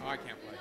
Oh, I can't play.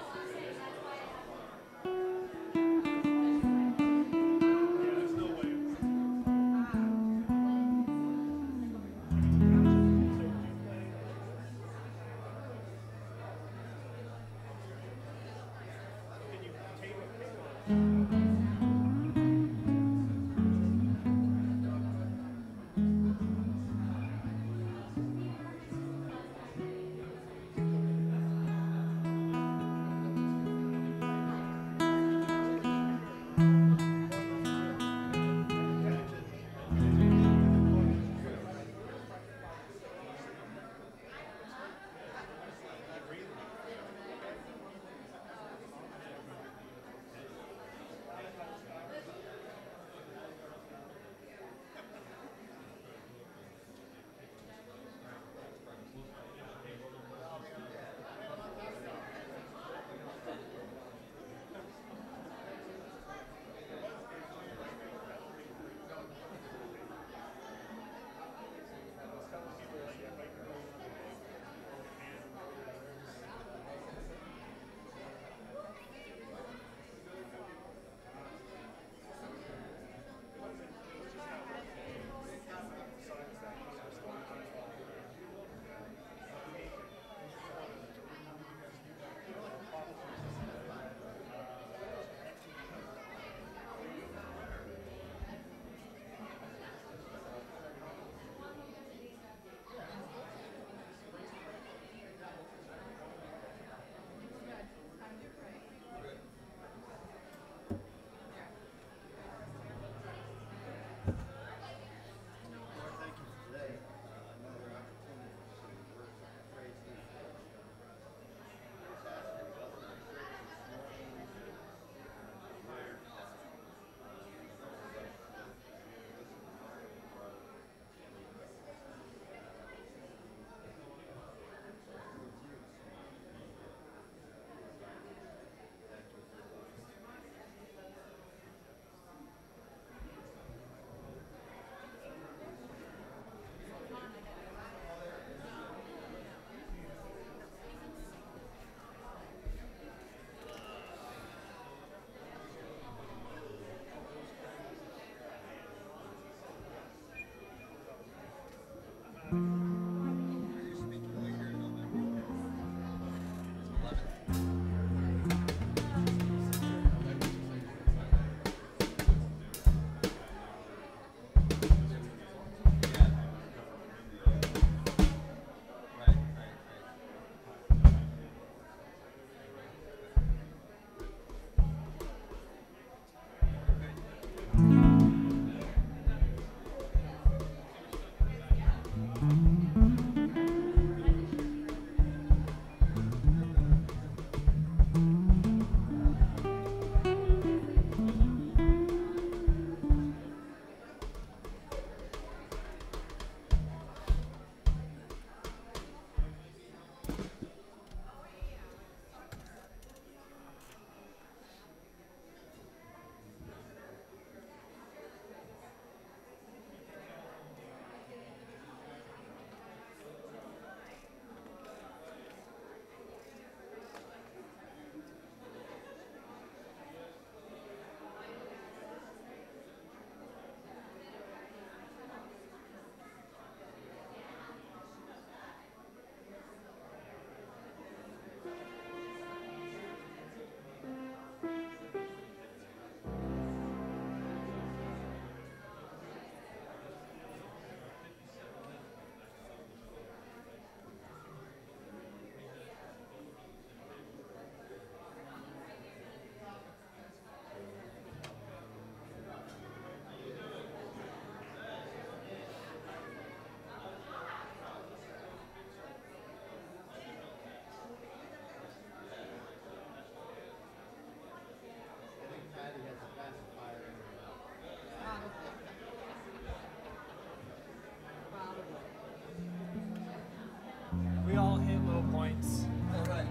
We all hit low points. All right.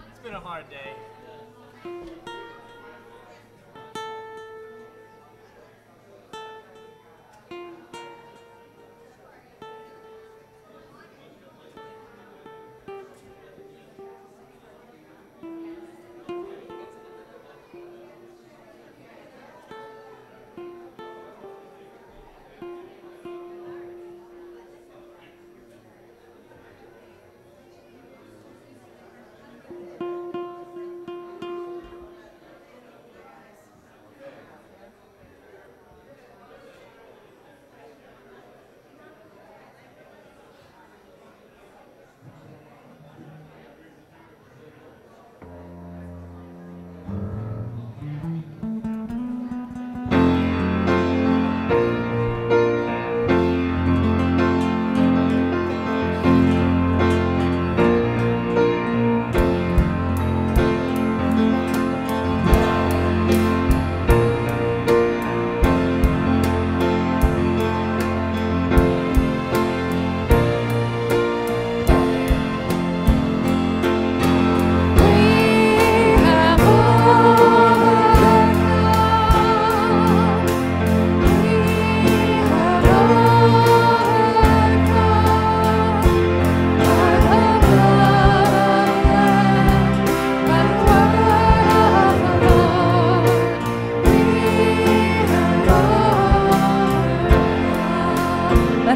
It's been a hard day.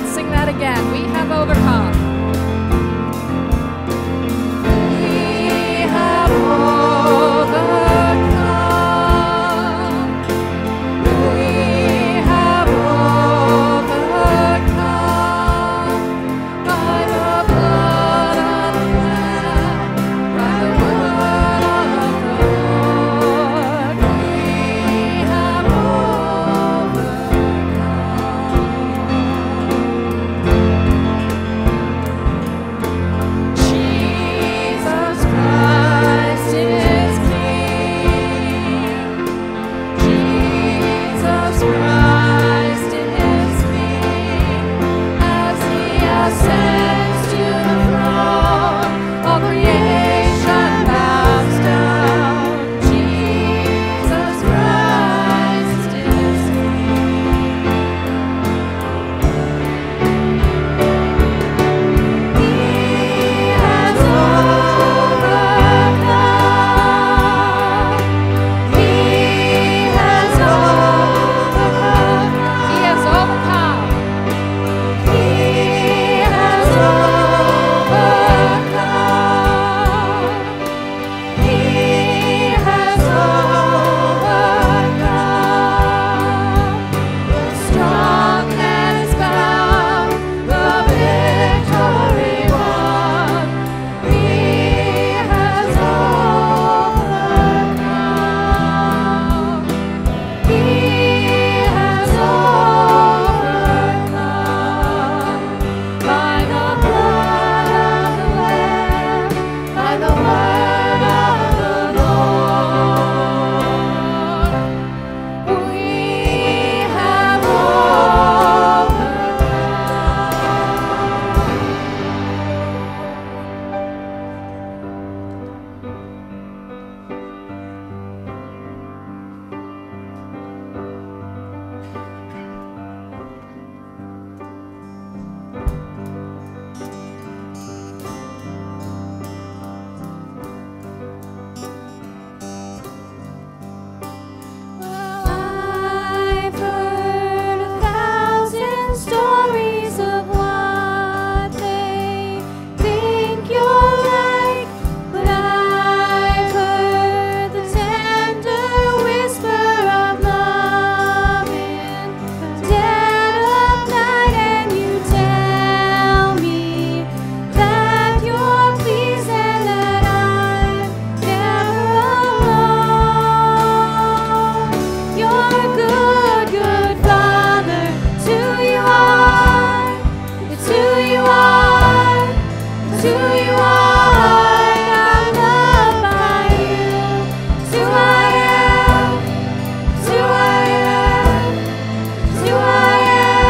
Let's sing that again. We have overcome. We have overcome. We have overcome by the blood of the Lamb, by the word of the Lord. We have overcome. Jesus Christ is King. Jesus Christ is King. As He ascends to the throne, all creation bows down. Jesus Christ is King. He has overcome. He has overcome. He has overcome. He has overcome. He has overcome. The strong has found the victory won. He has overcome. He has overcome by the blood of the Lamb, by the word of the Lord. We have overcome. Well, I've heard 1,000 stories of what they think you're like, but I've heard the tender whisper of love in the dead of night, and you tell me that you're pleased and that I'm never alone. You're a good, good Father. It's who you are. It's who you are. It's who you are. I'm loved by you. It's who I am. It's who I am. It's who I am.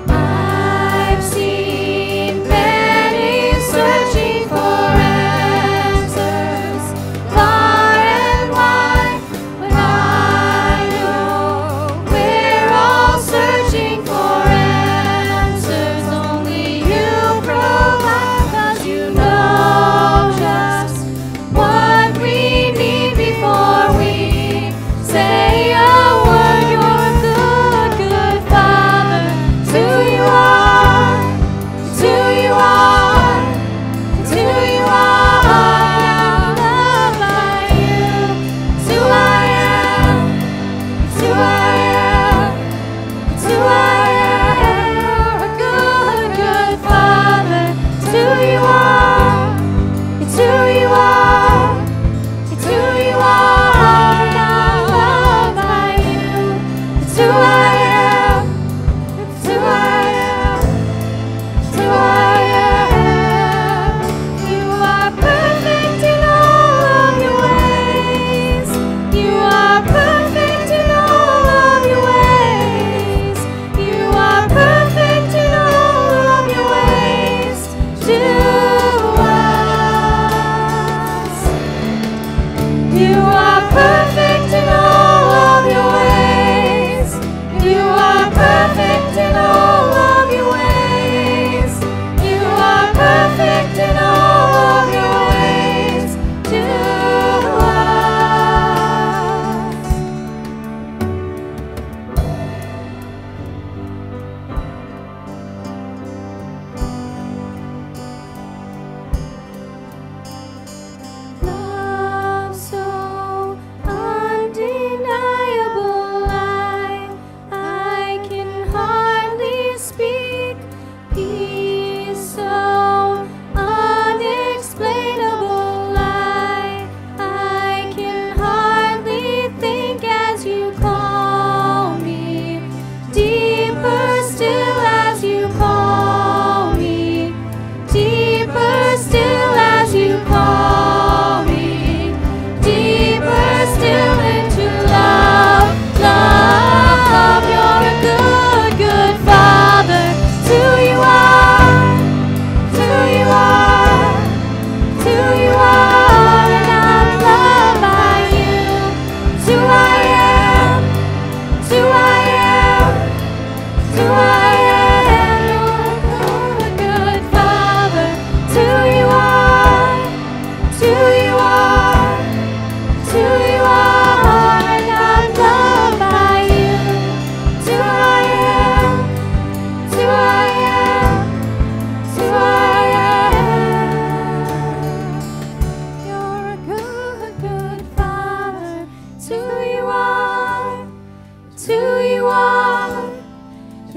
I've seen many searching for answers far and wide, but I know we're all searching for answers only you provide, 'cause you know just what we need before we say a word. You're a good, good Father. It's who you are. It's who you are. It's who you are. I'm loved by you. It's who I am. It's who I am. It's who I am. You're a good, good Father. It's who you are. It's who you are. It's who you are. I'm loved by you. It's who I am. It's who I am. It's who I am. You are perfect in all of your ways. You are perfect in all of your ways. You are perfect in all of your ways to us. You are perfect in all of your ways.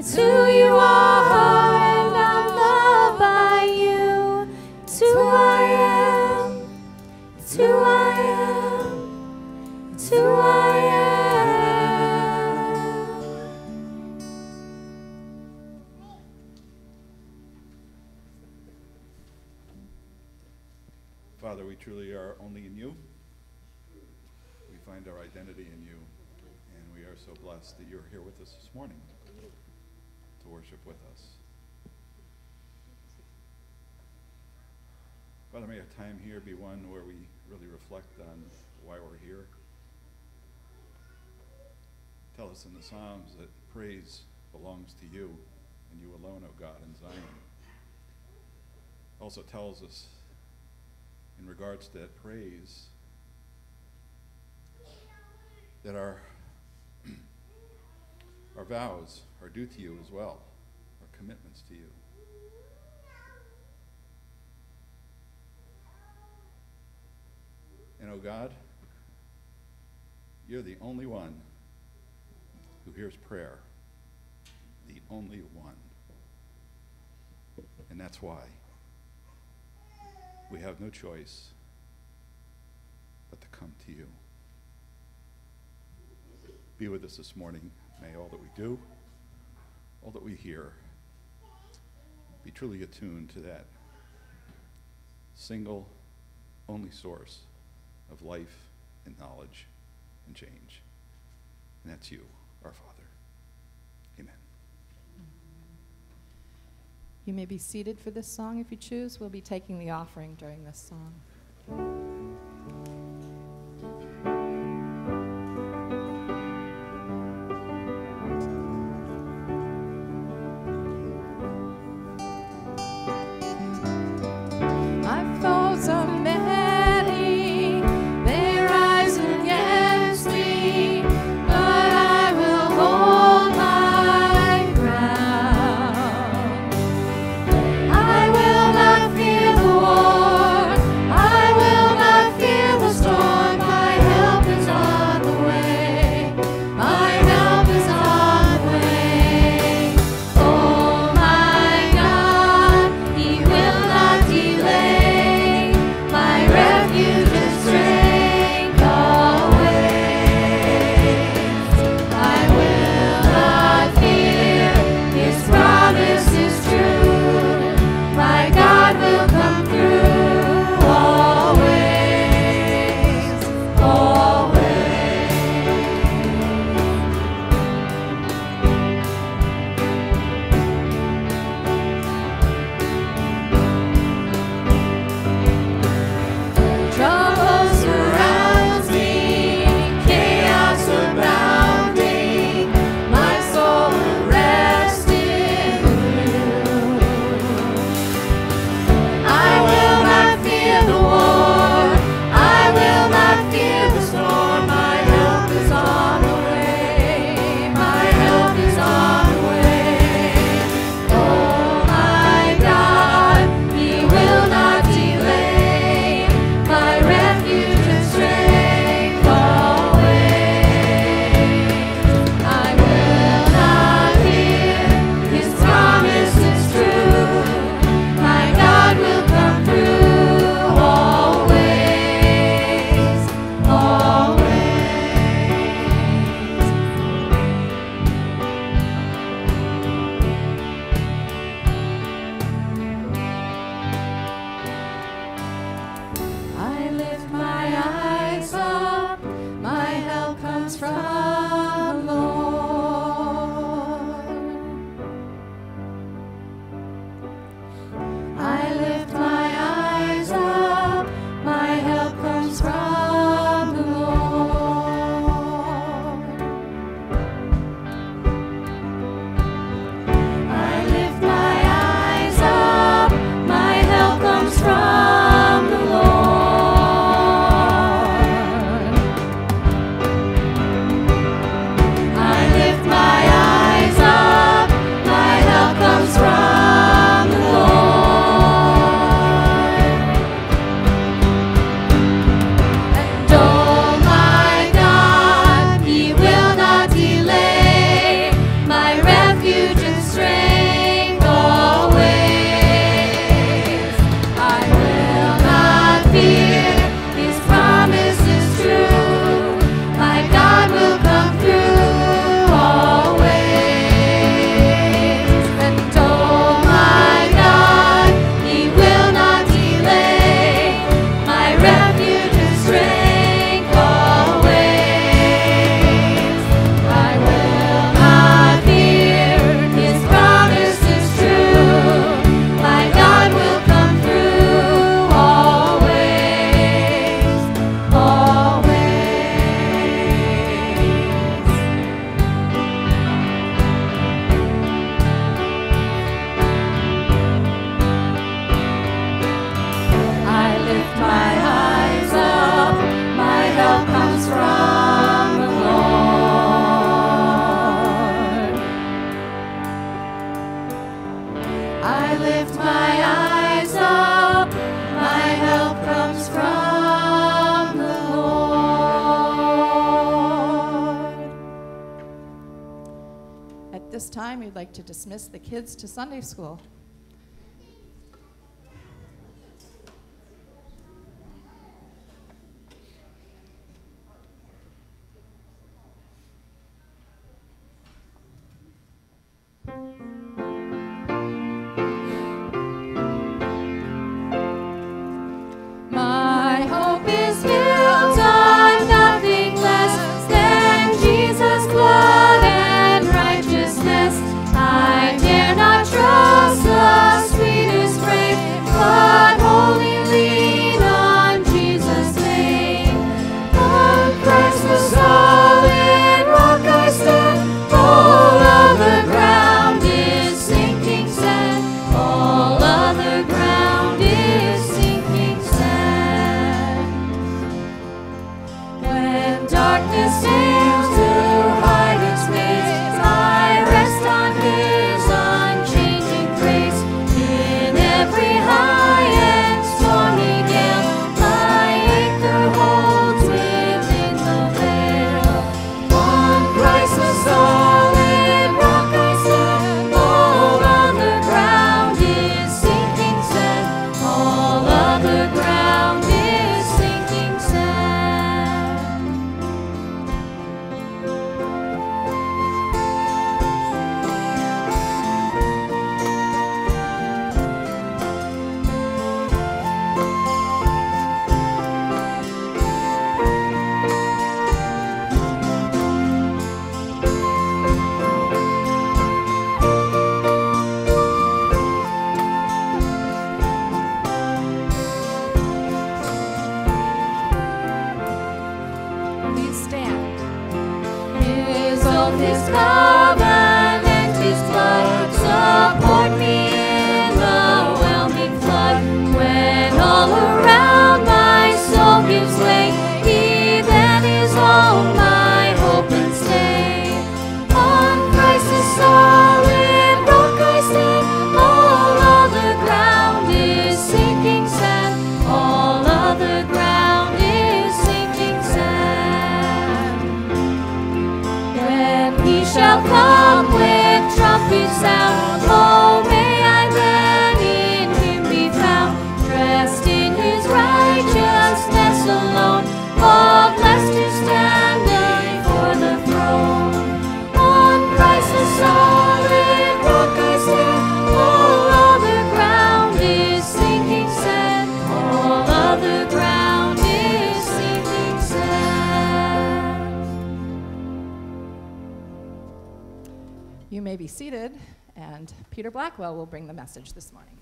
It's who you are, and I'm loved by you. It's who I am. It's who I am. It's who I am. Father, we truly are only in you. We find our identity in you, and we are so blessed that you're here with us this morning to worship with us. Father, may our time here be one where we really reflect on why we're here. Tell us in the Psalms that praise belongs to you and you alone, O God, in Zion. Also tells us in regards to that praise that our vows are due to you as well, our commitments to you. And, oh God, you're the only one who hears prayer, the only one. And that's why we have no choice but to come to you. Be with us this morning. May all that we do, all that we hear, be truly attuned to that single, only source of life and knowledge and change. And that's you, our Father. Amen. You may be seated for this song if you choose. We'll be taking the offering during this song. My foes are many, they rise against me, but I will hold my ground. I will not fear the war, I At this time, we'd like to dismiss the kids to Sunday school. My hope is built on nothing less than Jesus' blood and righteousness. I dare not trust the sweetest frame, but wholly lean on Jesus' name. On Christ the solid rock I stand, all other ground is sinking sand, all other ground is sinking sand. When darkness seems to hide its face, I rest on His unchanging grace. In every high and stormy gale, my anchor holds within the veil. On Christ the solid rock I stand, all other ground is sinking sand, all other ground is sinking sand. Please stand. His oath, His covenant, His blood support me in the whelming flood. When all around my soul gives way, He then is all my hope and stay. On Christ the solid rock I stand, all other ground is sinking sand, all other ground is sinking sand. When He shall come with trumpet sound, oh, may I then in Him be found, dressed in His righteousness alone, all blessed to stand before the throne. On Christ the solid rock I stand, all other ground is sinking sand, all other ground is sinking sand. You may be seated, and Peter Blackwell will bring the message this morning.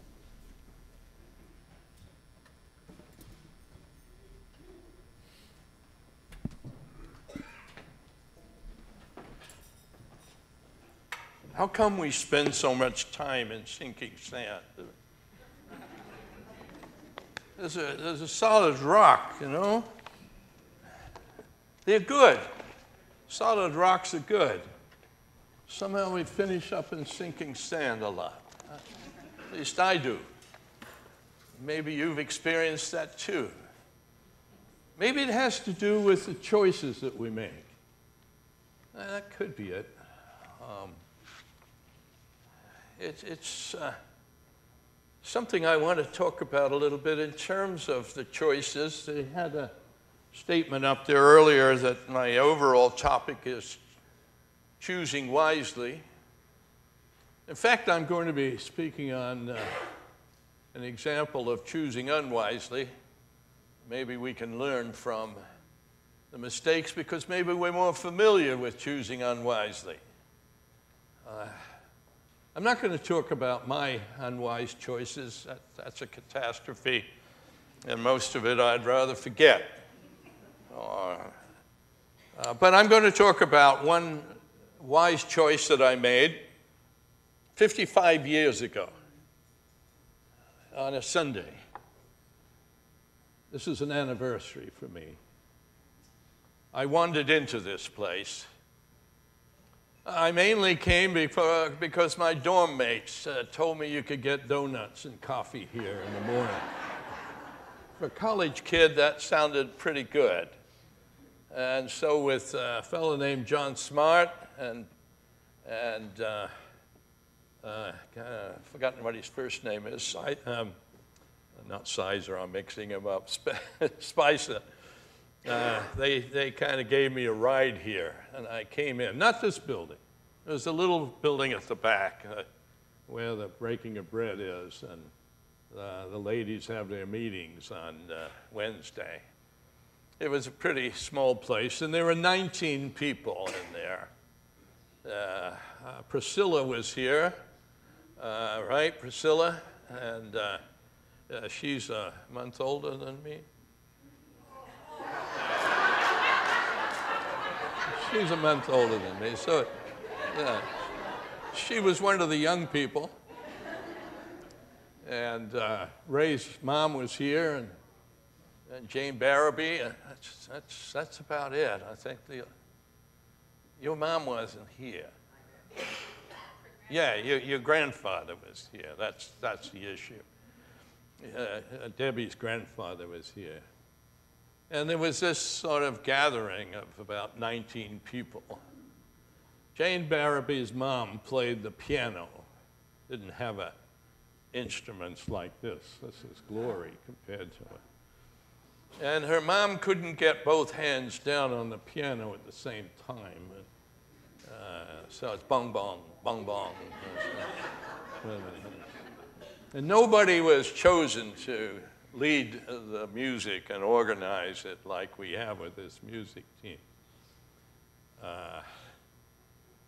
How come we spend so much time in sinking sand? There's a solid rock, you know? They're good. Solid rocks are good. Somehow we finish up in sinking sand a lot. At least I do. Maybe you've experienced that too. Maybe it has to do with the choices that we make. That could be it. It's something I want to talk about a little bit in terms of the choices. They had a statement up there earlier that my overall topic is choosing wisely. In fact, I'm going to be speaking on an example of choosing unwisely. Maybe we can learn from the mistakes because maybe we're more familiar with choosing unwisely. I'm not going to talk about my unwise choices. That's a catastrophe, and most of it I'd rather forget. But I'm going to talk about one wise choice that I made 55 years ago on a Sunday. This is an anniversary for me. I wandered into this place. I mainly came because my dorm mates told me you could get donuts and coffee here in the morning. For a college kid, that sounded pretty good. And so with a fellow named John Smart and and I've forgotten what his first name is. Not Sizer, I'm mixing him up. Spicer. They kind of gave me a ride here, and I came in. Not this building. There's a little building at the back where the breaking of bread is, and the ladies have their meetings on Wednesday. It was a pretty small place, and there were 19 people in there. Priscilla was here, right, Priscilla? And she's a month older than me. She's a month older than me, so yeah. She was one of the young people. And Ray's mom was here, and Jane Barabee. That's about it. I think your mom wasn't here. Yeah, your grandfather was here. That's the issue. Debbie's grandfather was here. And there was this sort of gathering of about 19 people. Jane Barabee's mom played the piano. Didn't have instruments like this. This is glory compared to it. And her mom couldn't get both hands down on the piano at the same time. So it's bong, bong, bong, bong. And nobody was chosen to lead the music and organize it like we have with this music team.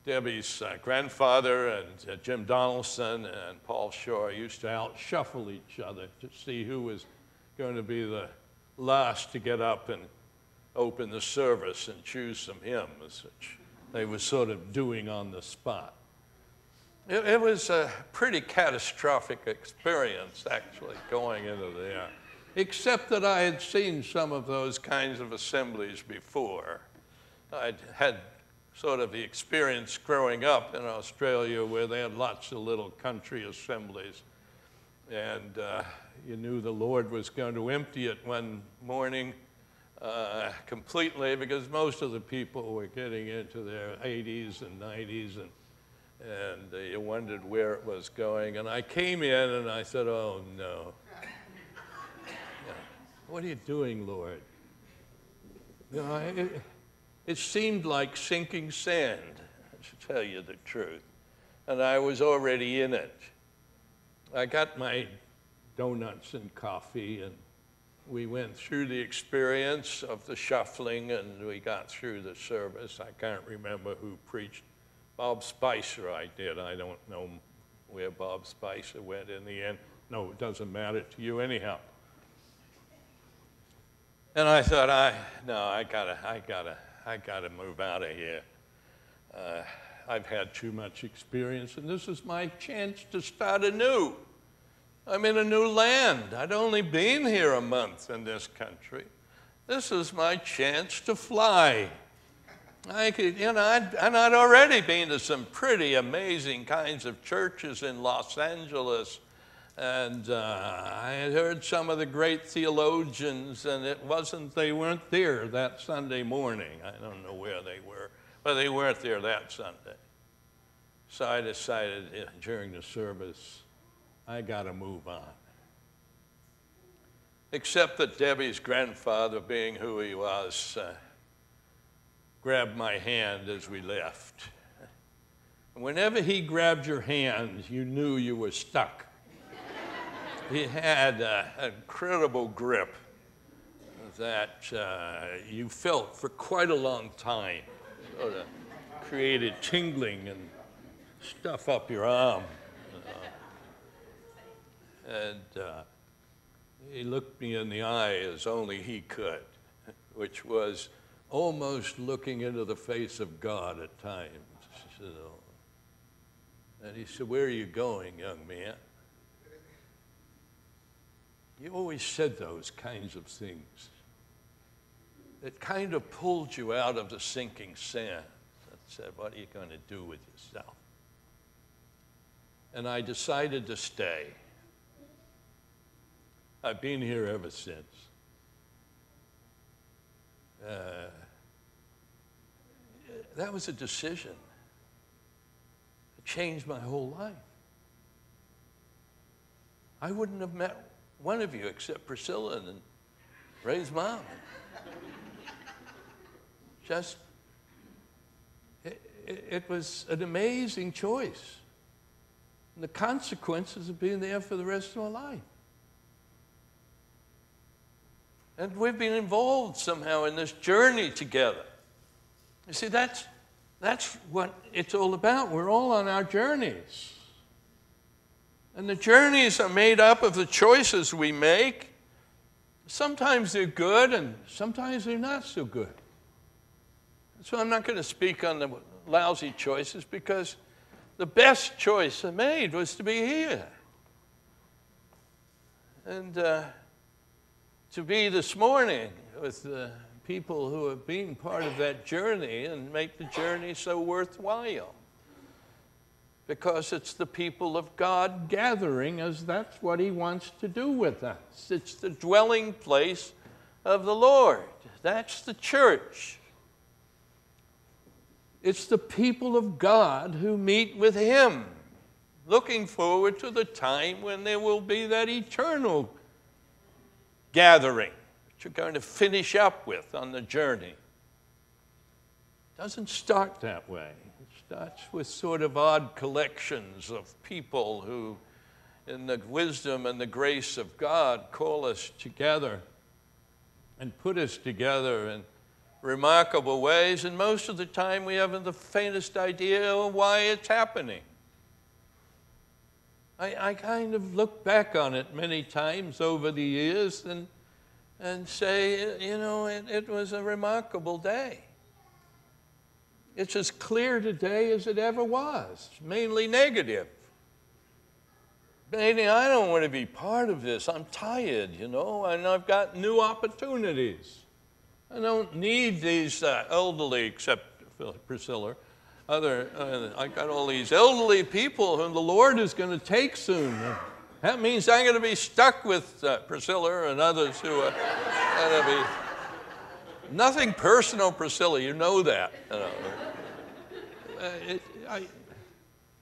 Debbie's grandfather and Jim Donaldson and Paul Shore used to out-shuffle each other to see who was going to be the last to get up and open the service and choose some hymns, which they were sort of doing on the spot. It was a pretty catastrophic experience, actually, going into there, except that I had seen some of those kinds of assemblies before. I'd had sort of the experience growing up in Australia where they had lots of little country assemblies, and you knew the Lord was going to empty it one morning completely, because most of the people were getting into their 80s and 90s, and you wondered where it was going. And I came in and I said, oh no. Yeah. What are you doing, Lord? You know, it seemed like sinking sand, to tell you the truth. And I was already in it. I got my donuts and coffee, and we went through the experience of the shuffling, and we got through the service. I can't remember who preached. Bob Spicer, I did. I don't know where Bob Spicer went in the end. No, it doesn't matter to you anyhow. And I thought, I gotta move out of here. I've had too much experience, and this is my chance to start anew. I'm in a new land. I'd only been here a month in this country. This is my chance to fly. And I'd already been to some pretty amazing kinds of churches in Los Angeles, and I had heard some of the great theologians, and they weren't there that Sunday morning. I don't know where they were, but they weren't there that Sunday. So I decided during the service, I got to move on. Except that Debbie's grandfather, being who he was, grabbed my hand as we left. Whenever he grabbed your hand, you knew you were stuck. He had an incredible grip that you felt for quite a long time. Sort of created tingling and stuff up your arm. And he looked me in the eye as only he could, which was almost looking into the face of God at times. And he said, where are you going, young man? You always said those kinds of things. It kind of pulled you out of the sinking sand and said, what are you going to do with yourself? And I decided to stay. I've been here ever since. That was a decision. changed my whole life. I wouldn't have met one of you except Priscilla and Ray's mom. Just, it was an amazing choice. And the consequences of being there for the rest of my life. And we've been involved somehow in this journey together. You see, that's what it's all about. We're all on our journeys. And the journeys are made up of the choices we make. Sometimes they're good, and sometimes they're not so good. So I'm not going to speak on the lousy choices, because the best choice I made was to be here. And to be this morning with the people who have been part of that journey and make the journey so worthwhile. Because it's the people of God gathering, as that's what he wants to do with us. It's the dwelling place of the Lord. That's the church. It's the people of God who meet with him, looking forward to the time when there will be that eternal gathering that you're going to finish up with on the journey. It doesn't start that way. It starts with sort of odd collections of people who, in the wisdom and the grace of God, call us together and put us together in remarkable ways, and most of the time we haven't the faintest idea of why it's happening. I kind of look back on it many times over the years and say, you know, it was a remarkable day. It's as clear today as it ever was, mainly negative. Meaning, I don't want to be part of this. I'm tired, you know, and I've got new opportunities. I don't need these elderly, except Priscilla. I got all these elderly people whom the Lord is going to take soon. That means I'm going to be stuck with Priscilla and others who are going to be. Nothing personal, Priscilla, you know that. You know.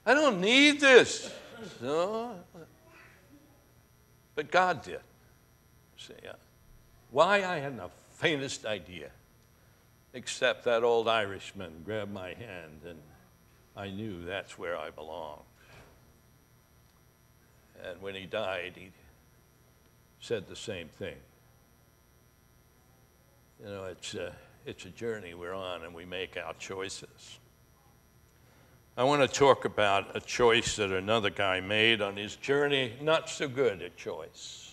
I don't need this. No. But God did. See, why, I hadn't the faintest idea, except that old Irishman grabbed my hand, and I knew that's where I belonged. And when he died, he said the same thing. You know, it's a journey we're on, and we make our choices. I want to talk about a choice that another guy made on his journey, not so good a choice.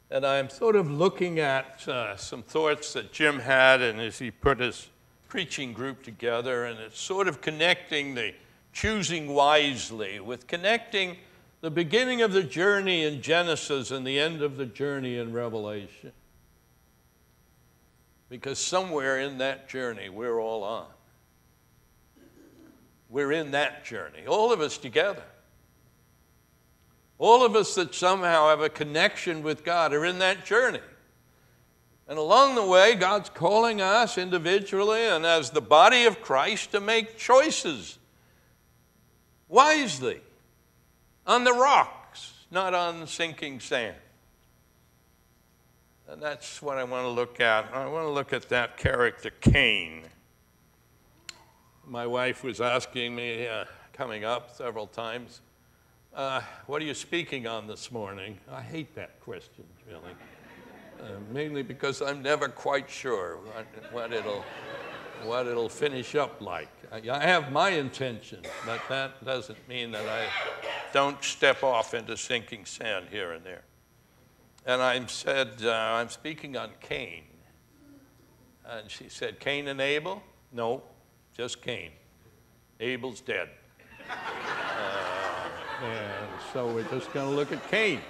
And I'm sort of looking at some thoughts that Jim had, and as he put his preaching group together, and it's sort of connecting the choosing wisely with connecting the beginning of the journey in Genesis and the end of the journey in Revelation. Because somewhere in that journey, we're all on. We're in that journey, all of us together. All of us that somehow have a connection with God are in that journey. And along the way, God's calling us individually and as the body of Christ to make choices wisely on the rocks, not on sinking sand. And that's what I want to look at. I want to look at that character, Cain. My wife was asking me, coming up several times, what are you speaking on this morning? I hate that question, really. Mainly because I'm never quite sure what it'll finish up like. I have my intention, but that doesn't mean that I don't step off into sinking sand here and there. And I said, I'm speaking on Cain. And she said, Cain and Abel? No, just Cain. Abel's dead. And so we're just going to look at Cain.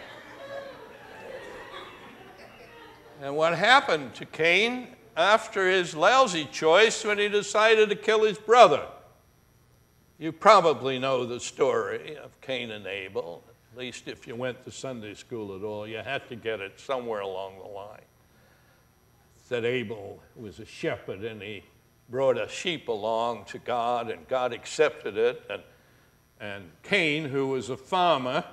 And what happened to Cain after his lousy choice when he decided to kill his brother? You probably know the story of Cain and Abel. At least if you went to Sunday school at all, you had to get it somewhere along the line. That Abel was a shepherd and he brought a sheep along to God, and God accepted it. And Cain, who was a farmer,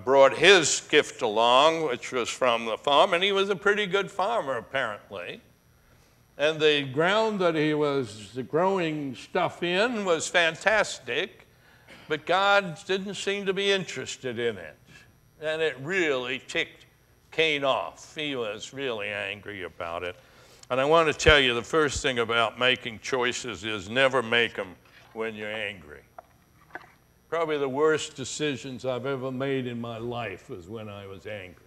brought his gift along, which was from the farm, and he was a pretty good farmer, apparently. And the ground that he was growing stuff in was fantastic, but God didn't seem to be interested in it. And it really ticked Cain off. He was really angry about it. And I want to tell you, the first thing about making choices is never make them when you're angry. Probably the worst decisions I've ever made in my life was when I was angry.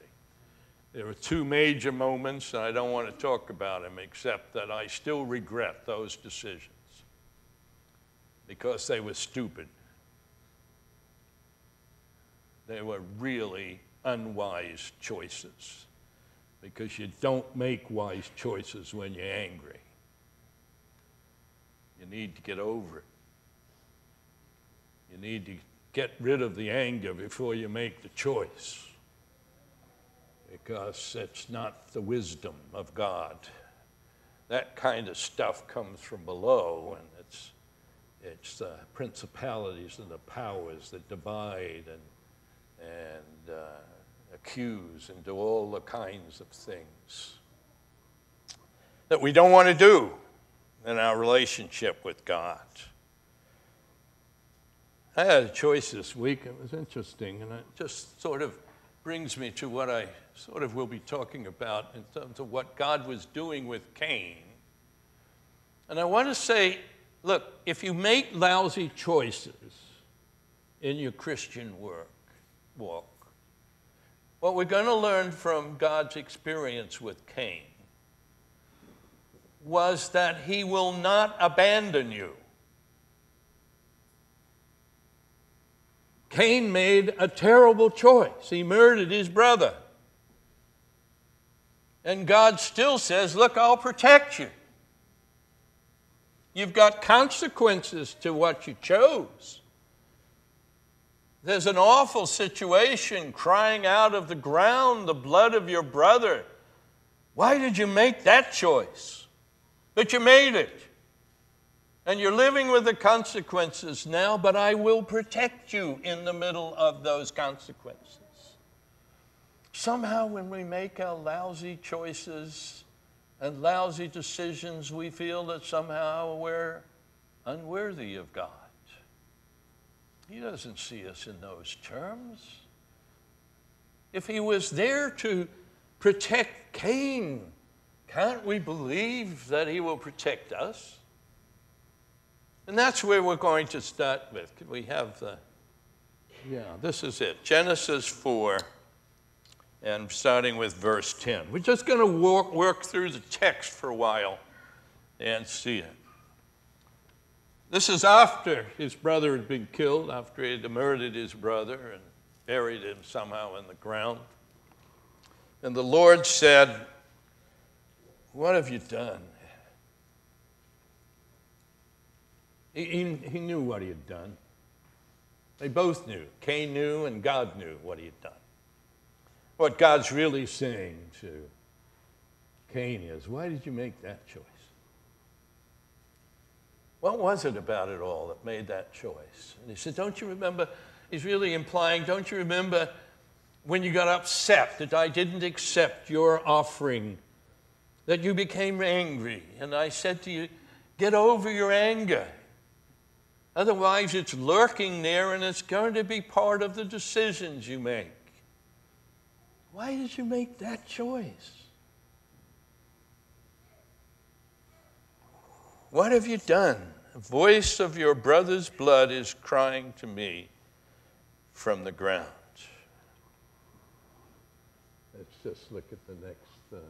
There were two major moments, and I don't want to talk about them, except that I still regret those decisions because they were stupid. They were really unwise choices because you don't make wise choices when you're angry. You need to get over it. You need to get rid of the anger before you make the choice, because it's not the wisdom of God. That kind of stuff comes from below, and it's the principalities and the powers that divide and accuse and do all the kinds of things that we don't want to do in our relationship with God. I had a choice this week. It was interesting, and it just sort of brings me to what I sort of will be talking about in terms of what God was doing with Cain. And I want to say, look, if you make lousy choices in your Christian walk, what we're going to learn from God's experience with Cain was that he will not abandon you. Cain made a terrible choice. He murdered his brother. And God still says, look, I'll protect you. You've got consequences to what you chose. There's an awful situation crying out of the ground, the blood of your brother. Why did you make that choice? But you made it. And you're living with the consequences now, but I will protect you in the middle of those consequences. Somehow when we make our lousy choices and lousy decisions, we feel that somehow we're unworthy of God. He doesn't see us in those terms. If he was there to protect Cain, can't we believe that he will protect us? And that's where we're going to start with. Could we have this is it. Genesis 4, and starting with verse 10. We're just going to work through the text for a while and see it. This is after his brother had been killed, after he had murdered his brother and buried him somehow in the ground. And the Lord said, "What have you done?" He knew what he had done. They both knew. Cain knew and God knew what he had done. What God's really saying to Cain is, why did you make that choice? What was it about it all that made that choice? And he said, don't you remember? He's really implying, don't you remember when you got upset that I didn't accept your offering, that you became angry? And I said to you, get over your anger. Otherwise, it's lurking there, and it's going to be part of the decisions you make. Why did you make that choice? What have you done? The voice of your brother's blood is crying to me from the ground. Let's just look at the next,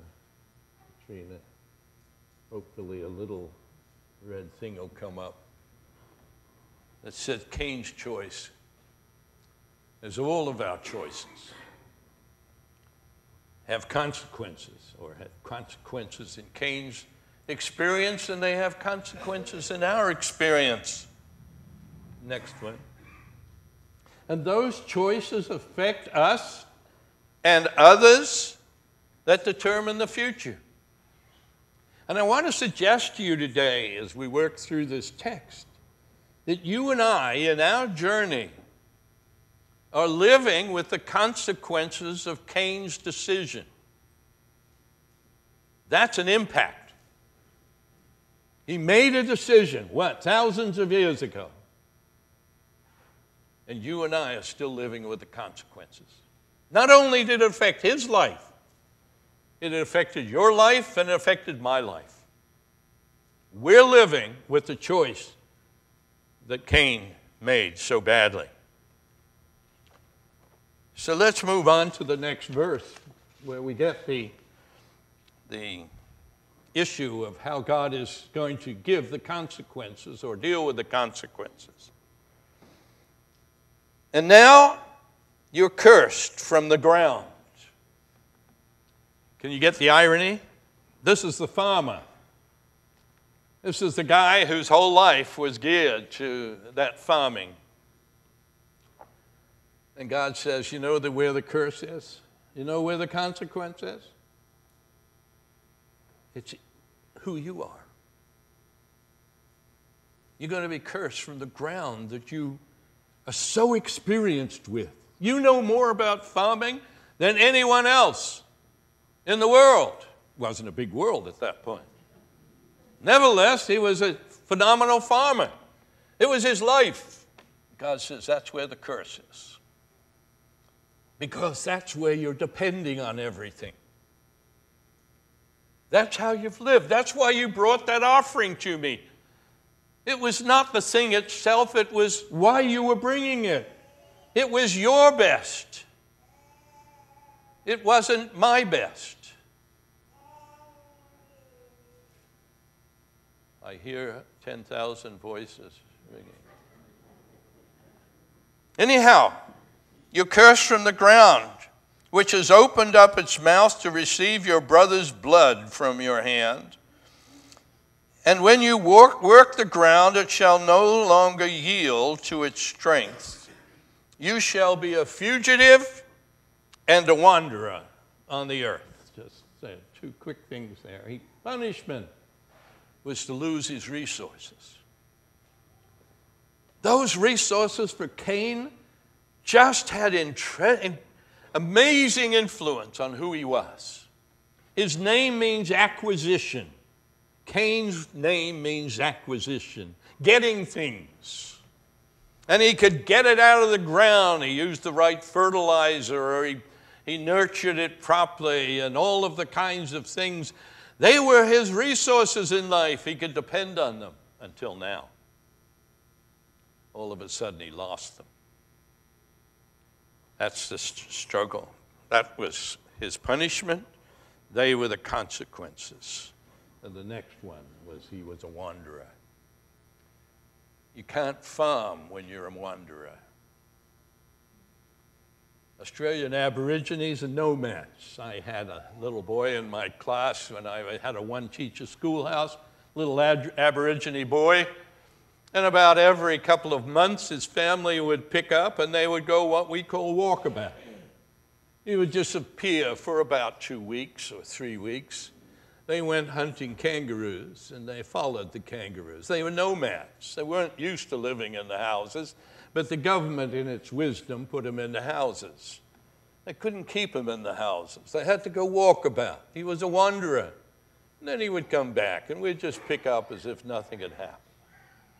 Katrina. Hopefully a little red thing will come up that said Cain's choice. As all of our choices have consequences, or had consequences in Cain's experience, and they have consequences in our experience. Next one. And those choices affect us and others that determine the future. And I want to suggest to you today, as we work through this text, that you and I, in our journey, are living with the consequences of Cain's decision. That's an impact. He made a decision, thousands of years ago. And you and I are still living with the consequences. Not only did it affect his life, it affected your life and it affected my life. We're living with the choice that Cain made so badly. So let's move on to the next verse where we get the issue of how God is going to give the consequences or deal with the consequences. And now you're cursed from the ground. Can you get the irony? This is the farmer. This is the guy whose whole life was geared to that farming. And God says, you know where the curse is? You know where the consequence is? It's who you are. You're going to be cursed from the ground that you are so experienced with. You know more about farming than anyone else in the world. It wasn't a big world at that point. Nevertheless, he was a phenomenal farmer. It was his life. God says that's where the curse is. Because that's where you're depending on everything. That's how you've lived. That's why you brought that offering to me. It was not the thing itself, it was why you were bringing it. It was your best. It wasn't my best. I hear 10,000 voices ringing. Anyhow, you're cursed from the ground, which has opened up its mouth to receive your brother's blood from your hand. And when you work the ground, it shall no longer yield to its strength. You shall be a fugitive and a wanderer on the earth. Just say two quick things there. Punishment was to lose his resources. Those resources for Cain just had amazing influence on who he was. His name means acquisition. Cain's name means acquisition, getting things. And he could get it out of the ground. He used the right fertilizer, or he nurtured it properly, and all of the kinds of things. They were his resources in life. He could depend on them until now. All of a sudden, he lost them. That's the struggle. That was his punishment. They were the consequences. And the next one was he was a wanderer. You can't farm when you're a wanderer. Australian Aborigines are nomads. I had a little boy in my class when I had a one-teacher schoolhouse, little Aborigine boy. And about every couple of months, his family would pick up and they would go what we call walkabout. He would disappear for about 2 weeks or 3 weeks. They went hunting kangaroos, and they followed the kangaroos. They were nomads. They weren't used to living in the houses, but the government, in its wisdom, put them in the houses. They couldn't keep him in the houses. They had to go walkabout. He was a wanderer. And then he would come back, and we'd just pick up as if nothing had happened.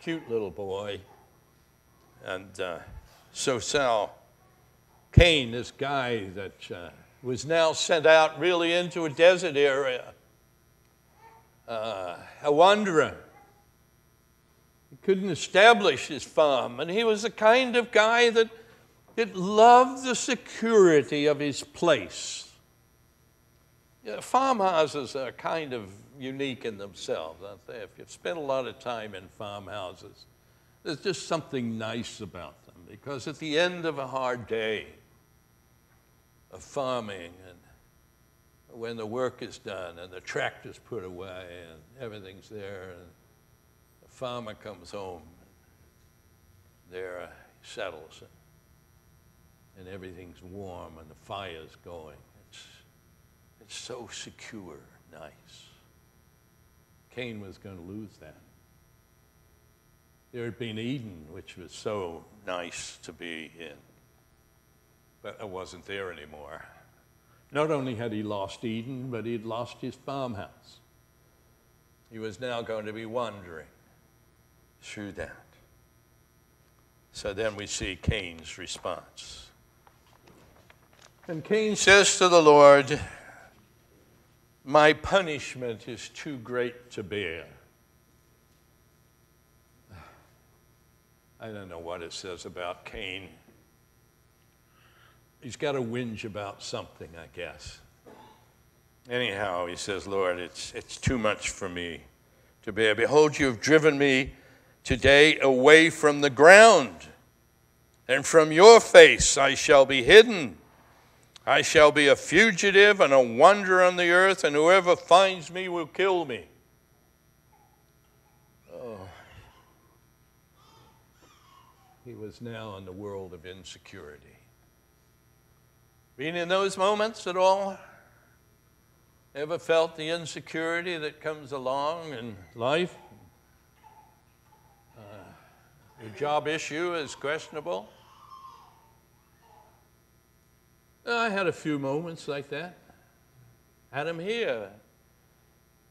Cute little boy. And so Cain, this guy that was now sent out really into a desert area, a wanderer. He couldn't establish his farm, and he was the kind of guy that loved the security of his place. Yeah, farmhouses are kind of unique in themselves, aren't they? If you've spent a lot of time in farmhouses, there's just something nice about them, because at the end of a hard day of farming, and when the work is done and the tractor's put away and everything's there, and the farmer comes home, there he settles it, and everything's warm and the fire's going. It's so secure, nice. Cain was going to lose that. There had been Eden, which was so nice to be in, but it wasn't there anymore. Not only had he lost Eden, but he'd lost his farmhouse. He was now going to be wandering through that. So then we see Cain's response. And Cain says to the Lord, "My punishment is too great to bear." I don't know what it says about Cain. He's got to whinge about something, I guess. Anyhow, he says, "Lord, it's too much for me to bear. Behold, you have driven me today away from the ground, and from your face I shall be hidden. I shall be a fugitive and a wanderer on the earth, and whoever finds me will kill me." Oh. He was now in the world of insecurity. Been in those moments at all? Ever felt the insecurity that comes along in life? Your job issue is questionable. I had a few moments like that. Had them here.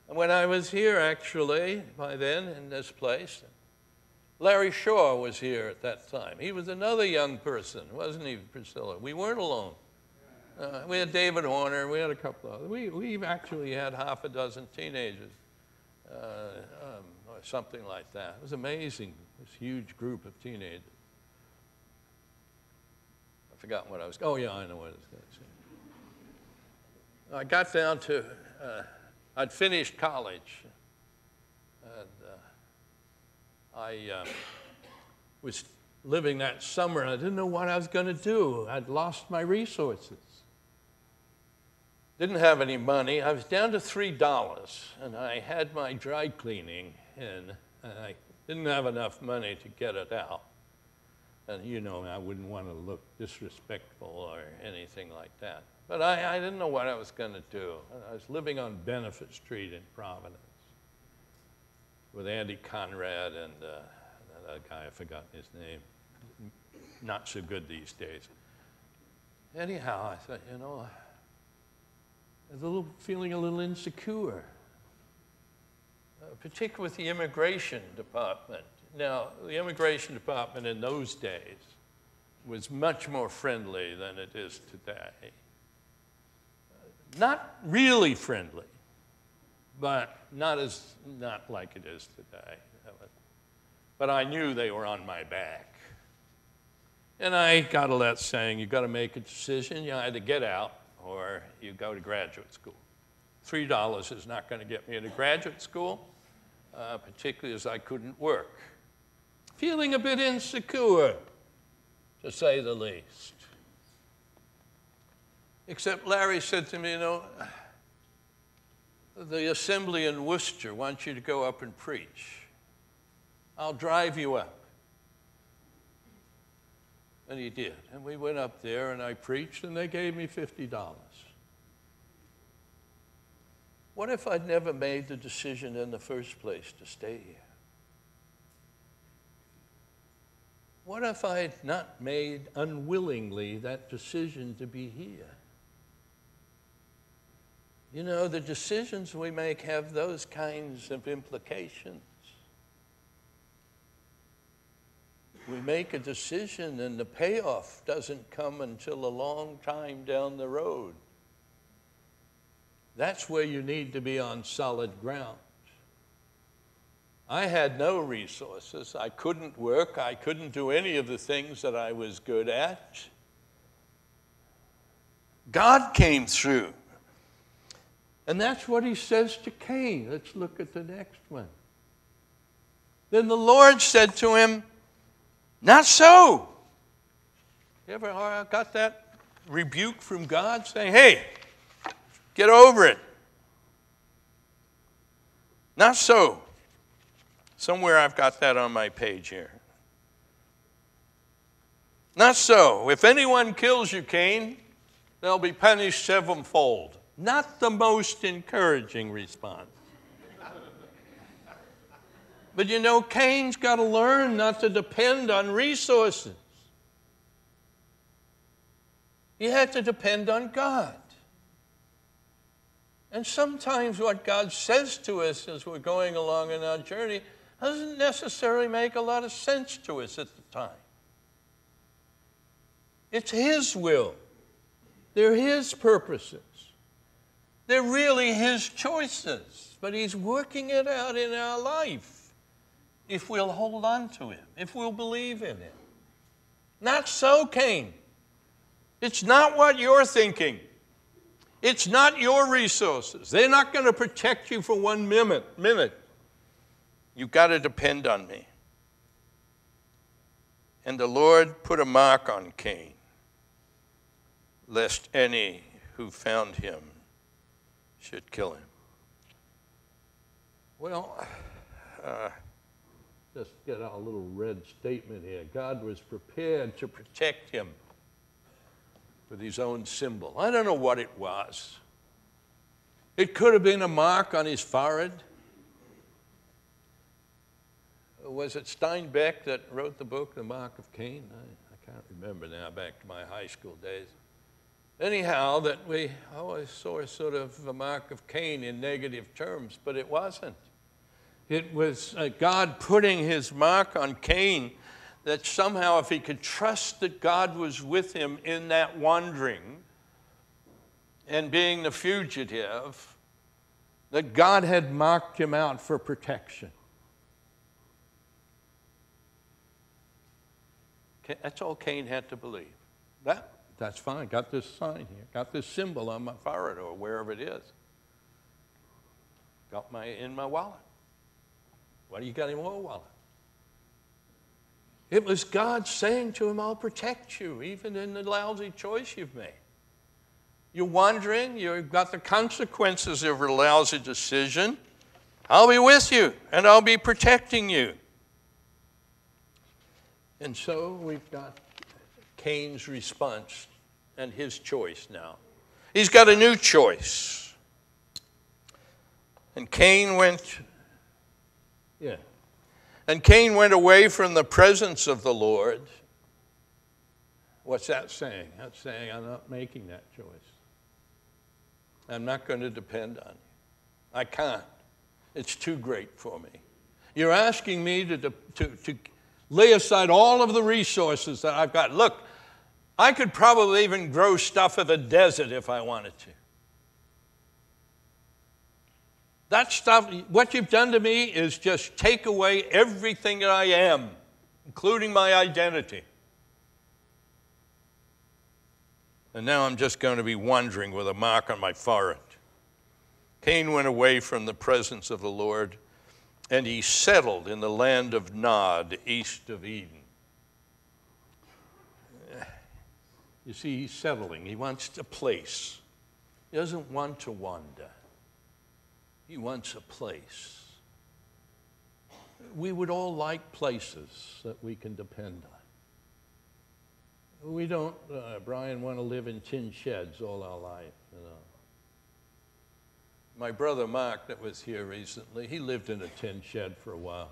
And when I was here, actually, by then, in this place, Larry Shaw was here at that time. He was another young person, wasn't he, Priscilla? We weren't alone. We had David Horner, we had a couple of others. We've actually had half a dozen teenagers, or something like that. It was amazing, this huge group of teenagers. I've forgotten what I was, oh yeah, I know what I was going to say. I got down to, I'd finished college, and I was living that summer, and I didn't know what I was going to do. I'd lost my resources. Didn't have any money. I was down to $3, and I had my dry cleaning in, and I didn't have enough money to get it out. And you know, I wouldn't want to look disrespectful or anything like that. But I didn't know what I was going to do. I was living on Benefit Street in Providence with Andy Conrad and another guy, I've forgotten his name. Not so good these days. Anyhow, I thought, you know, I was feeling a little insecure, particularly with the immigration department. Now, the immigration department in those days was much more friendly than it is today. Not really friendly, but not like it is today. But I knew they were on my back. And I got a letter saying, you got to make a decision. You either get out or you go to graduate school. $3 is not going to get me into graduate school, particularly as I couldn't work. Feeling a bit insecure, to say the least. Except Larry said to me, you know, the assembly in Worcester wants you to go up and preach. I'll drive you up. And he did. And we went up there and I preached and they gave me $50. What if I'd never made the decision in the first place to stay here? What if I had not made unwillingly that decision to be here? You know, the decisions we make have those kinds of implications. We make a decision and the payoff doesn't come until a long time down the road. That's where you need to be on solid ground. I had no resources. I couldn't work. I couldn't do any of the things that I was good at. God came through. And that's what he says to Cain. Let's look at the next one. Then the Lord said to him, not so. You ever got that rebuke from God saying, hey, get over it? Not so. Somewhere I've got that on my page here. Not so. If anyone kills you, Cain, they'll be punished sevenfold. Not the most encouraging response. But you know, Cain's got to learn not to depend on resources. He had to depend on God. And sometimes what God says to us as we're going along in our journey doesn't necessarily make a lot of sense to us at the time. It's His will. They're His purposes. They're really His choices. But He's working it out in our life if we'll hold on to Him, if we'll believe in Him. Not so, Cain. It's not what you're thinking. It's not your resources. They're not going to protect you for 1 minute. You've got to depend on me. And the Lord put a mark on Cain, lest any who found him should kill him. Well, just get our little red statement here. God was prepared to protect him with His own symbol. I don't know what it was. It could have been a mark on his forehead. Was it Steinbeck that wrote the book, The Mark of Cain? I can't remember now, back to my high school days. Anyhow, that we always saw sort of a mark of Cain in negative terms, but it wasn't. It was God putting His mark on Cain, that somehow if he could trust that God was with him in that wandering and being the fugitive, that God had marked him out for protection. That's all Cain had to believe. That's fine. Got this sign here. Got this symbol on my forehead or wherever it is. Got in my wallet. What do you got in your wallet? It was God saying to him, I'll protect you, even in the lousy choice you've made. You're wandering, you've got the consequences of a lousy decision. I'll be with you, and I'll be protecting you. And so we've got Cain's response and his choice now. He's got a new choice. And Cain went away from the presence of the Lord. What's that saying? That's saying I'm not making that choice. I'm not going to depend on you. I can't. It's too great for me. You're asking me to lay aside all of the resources that I've got. Look, I could probably even grow stuff in the desert if I wanted to. That stuff, what you've done to me is just take away everything that I am, including my identity. And now I'm just going to be wandering with a mark on my forehead. Cain went away from the presence of the Lord, and he settled in the land of Nod, east of Eden. You see, he's settling. He wants a place. He doesn't want to wander. He wants a place. We would all like places that we can depend on. We don't, Brian, want to live in tin sheds all our life, you know. My brother Mark that was here recently, he lived in a tin shed for a while.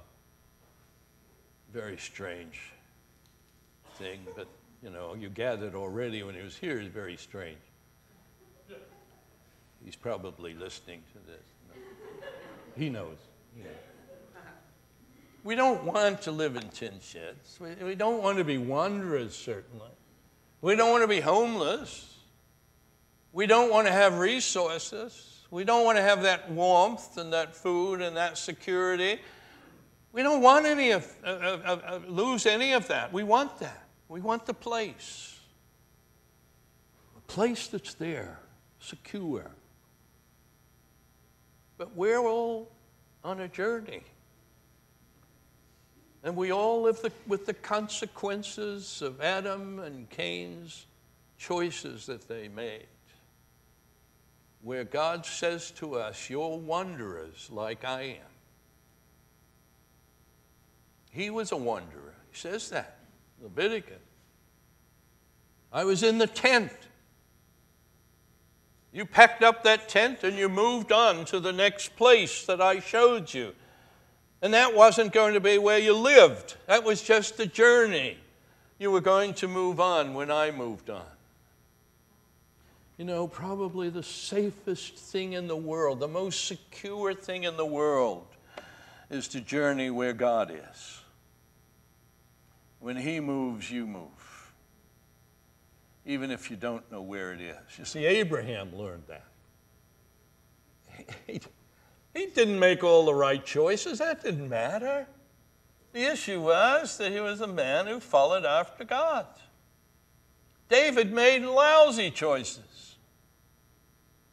Very strange thing, but, you know, you gathered already when he was here, it's very strange. He's probably listening to this. He knows. We don't want to live in tin sheds. We don't want to be wanderers, certainly. We don't want to be homeless. We don't want to have resources. We don't want to have that warmth and that food and that security. We don't want lose any of that. We want that. We want the place. A place that's there, secure. But we're all on a journey. And we all live with the consequences of Adam and Cain's choices that they made. Where God says to us, you're wanderers like I am. He was a wanderer. He says that, Leviticus. I was in the tent. You packed up that tent and you moved on to the next place that I showed you. And that wasn't going to be where you lived. That was just a journey. You were going to move on when I moved on. You know, probably the safest thing in the world, the most secure thing in the world, is to journey where God is. When He moves, you move, even if you don't know where it is. You see, Abraham learned that. He didn't make all the right choices. That didn't matter. The issue was that he was a man who followed after God. David made lousy choices.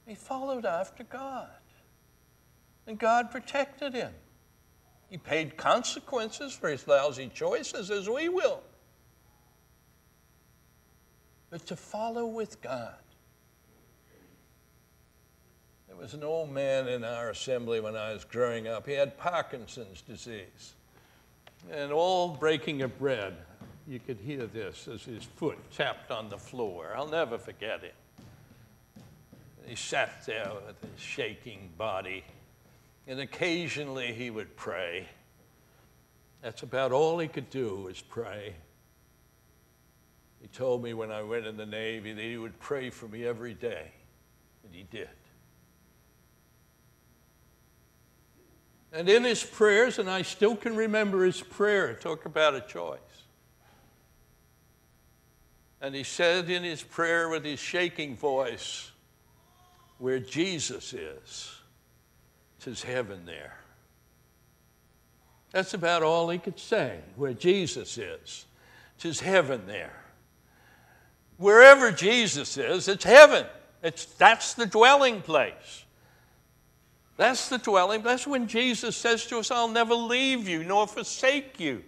He followed after God, and God protected him. He paid consequences for his lousy choices, as we will. But to follow with God. There was an old man in our assembly when I was growing up. He had Parkinson's disease. And all breaking of bread, you could hear this as his foot tapped on the floor. I'll never forget it. He sat there with his shaking body, and occasionally he would pray. That's about all he could do, was pray. He told me when I went in the Navy that he would pray for me every day, and he did. And in his prayers, and I still can remember his prayer, talk about a choice. And he said in his prayer with his shaking voice, "Where Jesus is, 'tis heaven there." That's about all he could say. Where Jesus is, 'tis heaven there. Wherever Jesus is, it's heaven. That's the dwelling place. That's the dwelling. That's when Jesus says to us, "I'll never leave you nor forsake you.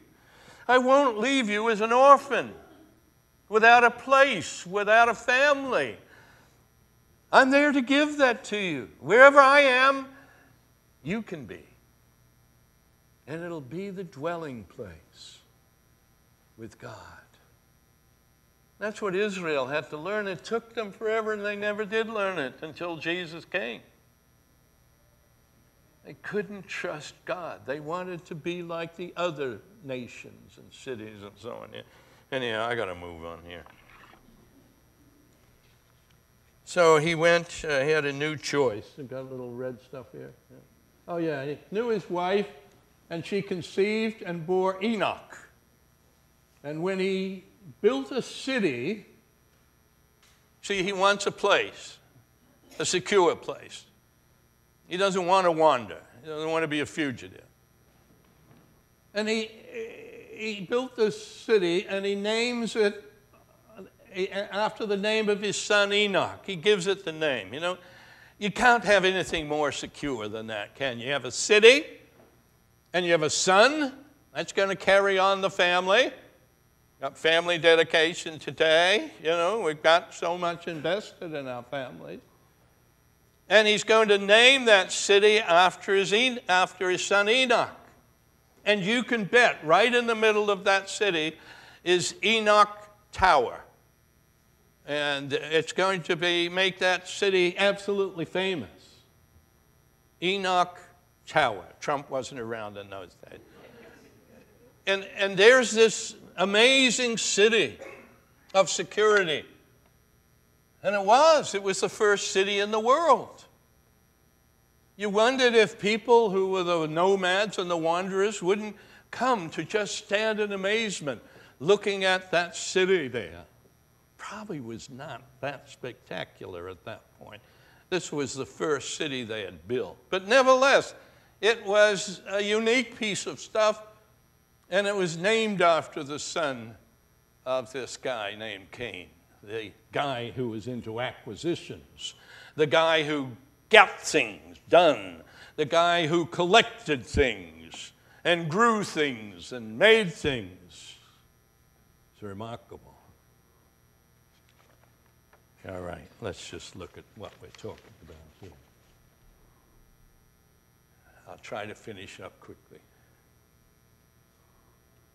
I won't leave you as an orphan, without a place, without a family. I'm there to give that to you. Wherever I am, you can be. And it'll be the dwelling place with God." That's what Israel had to learn. It took them forever, and they never did learn it until Jesus came. They couldn't trust God. They wanted to be like the other nations and cities and so on. Anyhow, I got to move on here. So he went, he had a new choice. I've got a little red stuff here. Yeah. Oh yeah, he knew his wife, and she conceived and bore Enoch. And when he built a city, see, he wants a place, a secure place. He doesn't want to wander. He doesn't want to be a fugitive. And he built this city, and he names it after the name of his son Enoch. He gives it the name. You know, you can't have anything more secure than that, can you? You have a city, and you have a son. That's going to carry on the family. Got family dedication today. You know, we've got so much invested in our families. And he's going to name that city after his son Enoch. And you can bet right in the middle of that city is Enoch Tower. And it's going to make that city absolutely famous. Enoch Tower. Trump wasn't around in those days. And there's this amazing city of security. And it was the first city in the world. You wondered if people who were the nomads and the wanderers wouldn't come to just stand in amazement looking at that city there. Probably was not that spectacular at that point. This was the first city they had built. But nevertheless, it was a unique piece of stuff, and it was named after the son of this guy named Cain, the guy who was into acquisitions, the guy who got things done, the guy who collected things and grew things and made things. It's remarkable. All right, let's just look at what we're talking about here. I'll try to finish up quickly.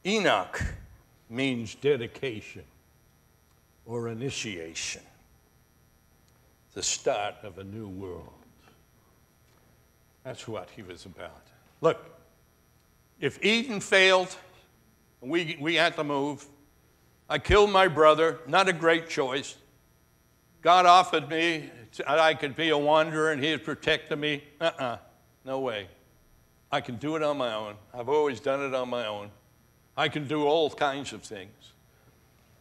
Enoch means dedication or initiation, the start of a new world. That's what he was about. Look, If Eden failed, we had to move. I killed my brother, not a great choice. God offered me that I could be a wanderer and he had protected me. No way. I can do it on my own. I've always done it on my own. I can do all kinds of things.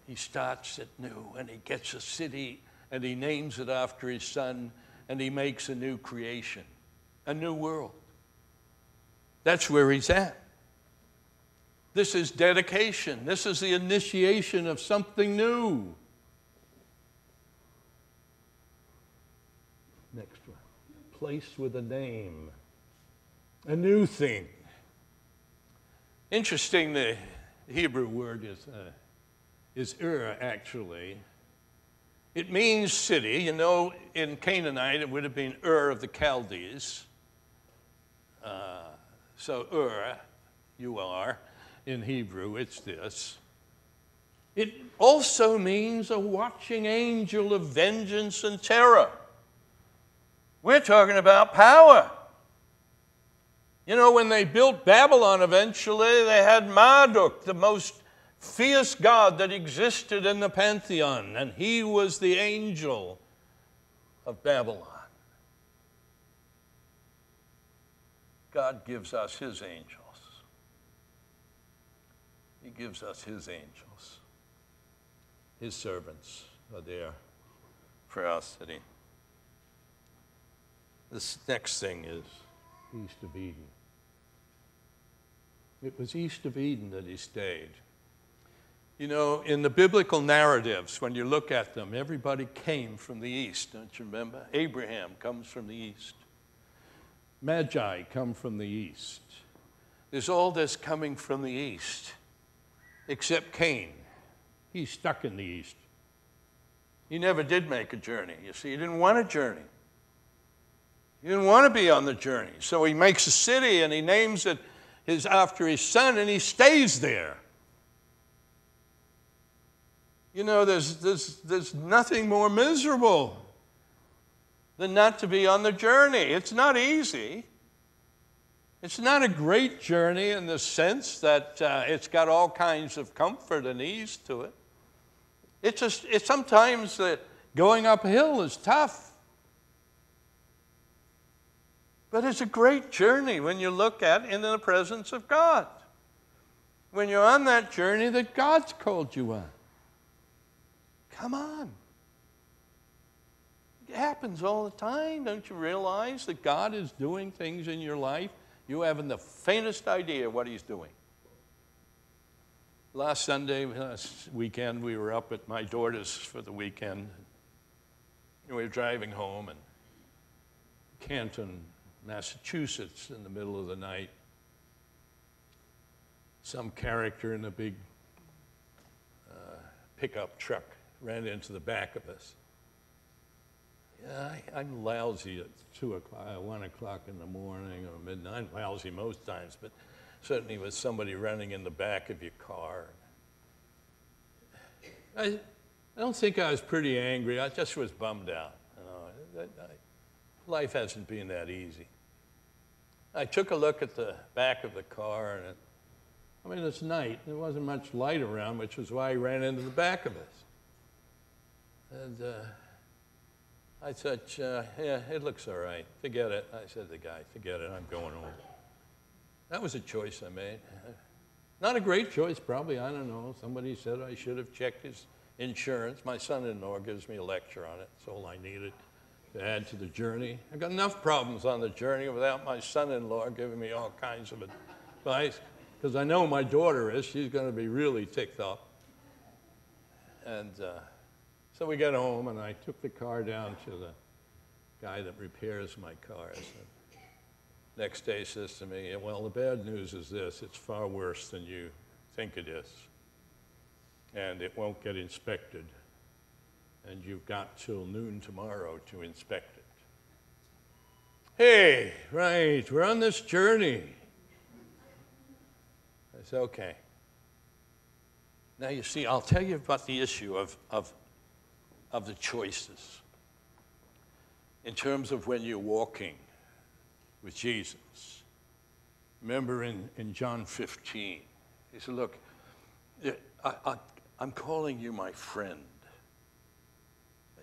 He starts it new, and he gets a city, and he names it after his son, and he makes a new creation, a new world. That's where he's at. This is dedication. This is the initiation of something new. Next one. Place with a name. A new thing. Interesting, the Hebrew word is actually. It means city. You know, in Canaanite, it would have been of the Chaldees. So you are. In Hebrew, it's this. It also means a watching angel of vengeance and terror. We're talking about power. You know, when they built Babylon eventually, they had Marduk, the most fierce god that existed in the pantheon, and he was the angel of Babylon. God gives us his angels. He gives us his angels. His servants are there for our city. This next thing is east of Eden. It was east of Eden that he stayed. You know, in the biblical narratives, when you look at them, everybody came from the east, don't you remember? Abraham comes from the east. Magi come from the east. There's all this coming from the east, except Cain. He's stuck in the east. He never did make a journey. You see, he didn't want a journey. He didn't want to be on the journey. So he makes a city and he names it after his son, and he stays there. You know, there's nothing more miserable than not to be on the journey. It's not easy. It's not a great journey in the sense that it's got all kinds of comfort and ease to it. It's sometimes going uphill is tough. But it's a great journey when you look at in the presence of God. When you're on that journey that God's called you on. Come on. It happens all the time. Don't you realize that God is doing things in your life you haven't the faintest idea what he's doing? Last weekend, we were up at my daughter's for the weekend. We were driving home in Canton, Massachusetts, in the middle of the night. Some character in a big pickup truck ran into the back of us. Yeah, I'm lousy at 2 o'clock, 1 o'clock in the morning or midnight. I'm lousy most times, but certainly with somebody running in the back of your car. I don't think I was pretty angry. I just was bummed out. You know, life hasn't been that easy. I took a look at the back of the car, and it's night. There wasn't much light around, which was why he ran into the back of us. And I said, yeah, it looks all right. Forget it. I said to the guy, forget it. I'm going home. That was a choice I made. Not a great choice, probably. I don't know. Somebody said I should have checked his insurance. My son-in-law gives me a lecture on it. That's all I needed to add to the journey. I got enough problems on the journey without my son-in-law giving me all kinds of advice. Because I know my daughter is. She's going to be really ticked off. And so we got home, and I took the car down to the guy that repairs my cars. And next day he says to me, well, the bad news is this. It's far worse than you think it is. And it won't get inspected. And you've got till noon tomorrow to inspect it. Hey, right, we're on this journey. I said, okay. Now you see, I'll tell you about the issue of the choices in terms of when you're walking with Jesus. Remember in John 15, he said, look, I'm calling you my friend.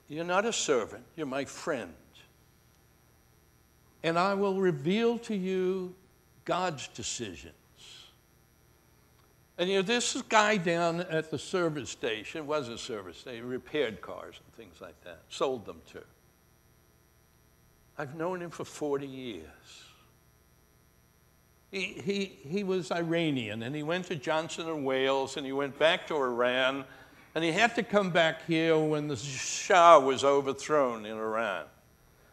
You're not a servant, you're my friend. And I will reveal to you God's decisions. And this guy down at the service station, was a service station, repaired cars and things like that, sold them to. I've known him for 40 years. He was Iranian, and he went to Johnson and Wales, and he went back to Iran, and he had to come back here when the Shah was overthrown in Iran.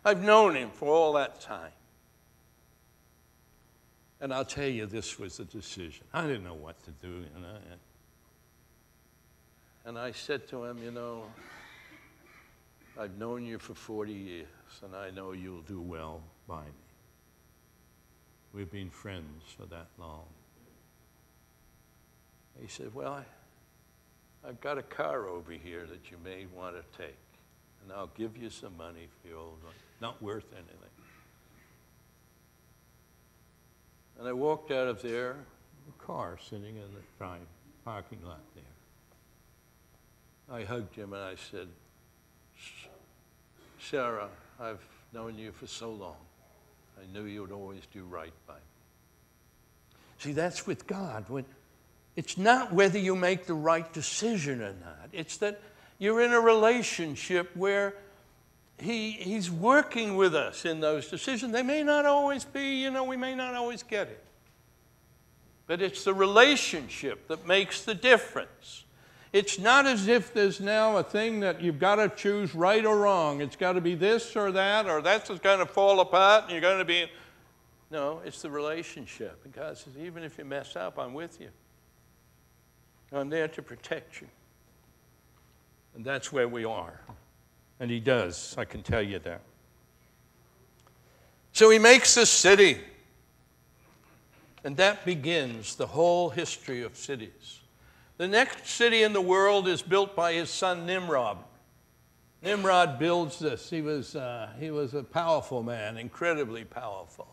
I've known him for all that time. And I'll tell you, this was a decision. I didn't know what to do, And I said to him, I've known you for 40 years, and I know you'll do well by me. We've been friends for that long. He said, well, I've got a car over here that you may want to take, and I'll give you some money for your old one. Not worth anything. And I walked out of there, a car sitting in the parking lot there. I hugged him and I said, Sarah, I've known you for so long. I knew you would always do right by me. See, that's with God. It's not whether you make the right decision or not. It's that you're in a relationship where He's working with us in those decisions. They may not always be, we may not always get it. But it's the relationship that makes the difference. It's not as if there's now a thing that you've got to choose right or wrong. It's got to be this or that's going to fall apart and you're going to be... No, it's the relationship. And God says, even if you mess up, I'm with you. I'm there to protect you. And that's where we are. And He does, I can tell you that. So He makes this city. And that begins the whole history of cities. The next city in the world is built by his son Nimrod. Nimrod builds this. He was a powerful man, incredibly powerful.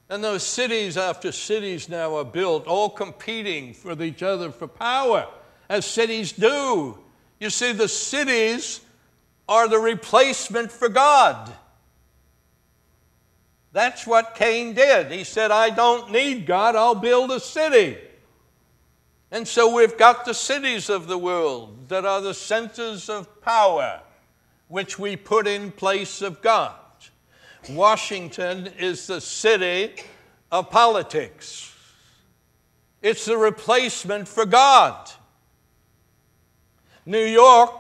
And those cities after cities now are built, all competing with each other for power, as cities do. You see, the cities are the replacement for God. That's what Cain did. He said, I don't need God, I'll build a city. And so we've got the cities of the world that are the centers of power, which we put in place of God. Washington is the city of politics. It's the replacement for God. New York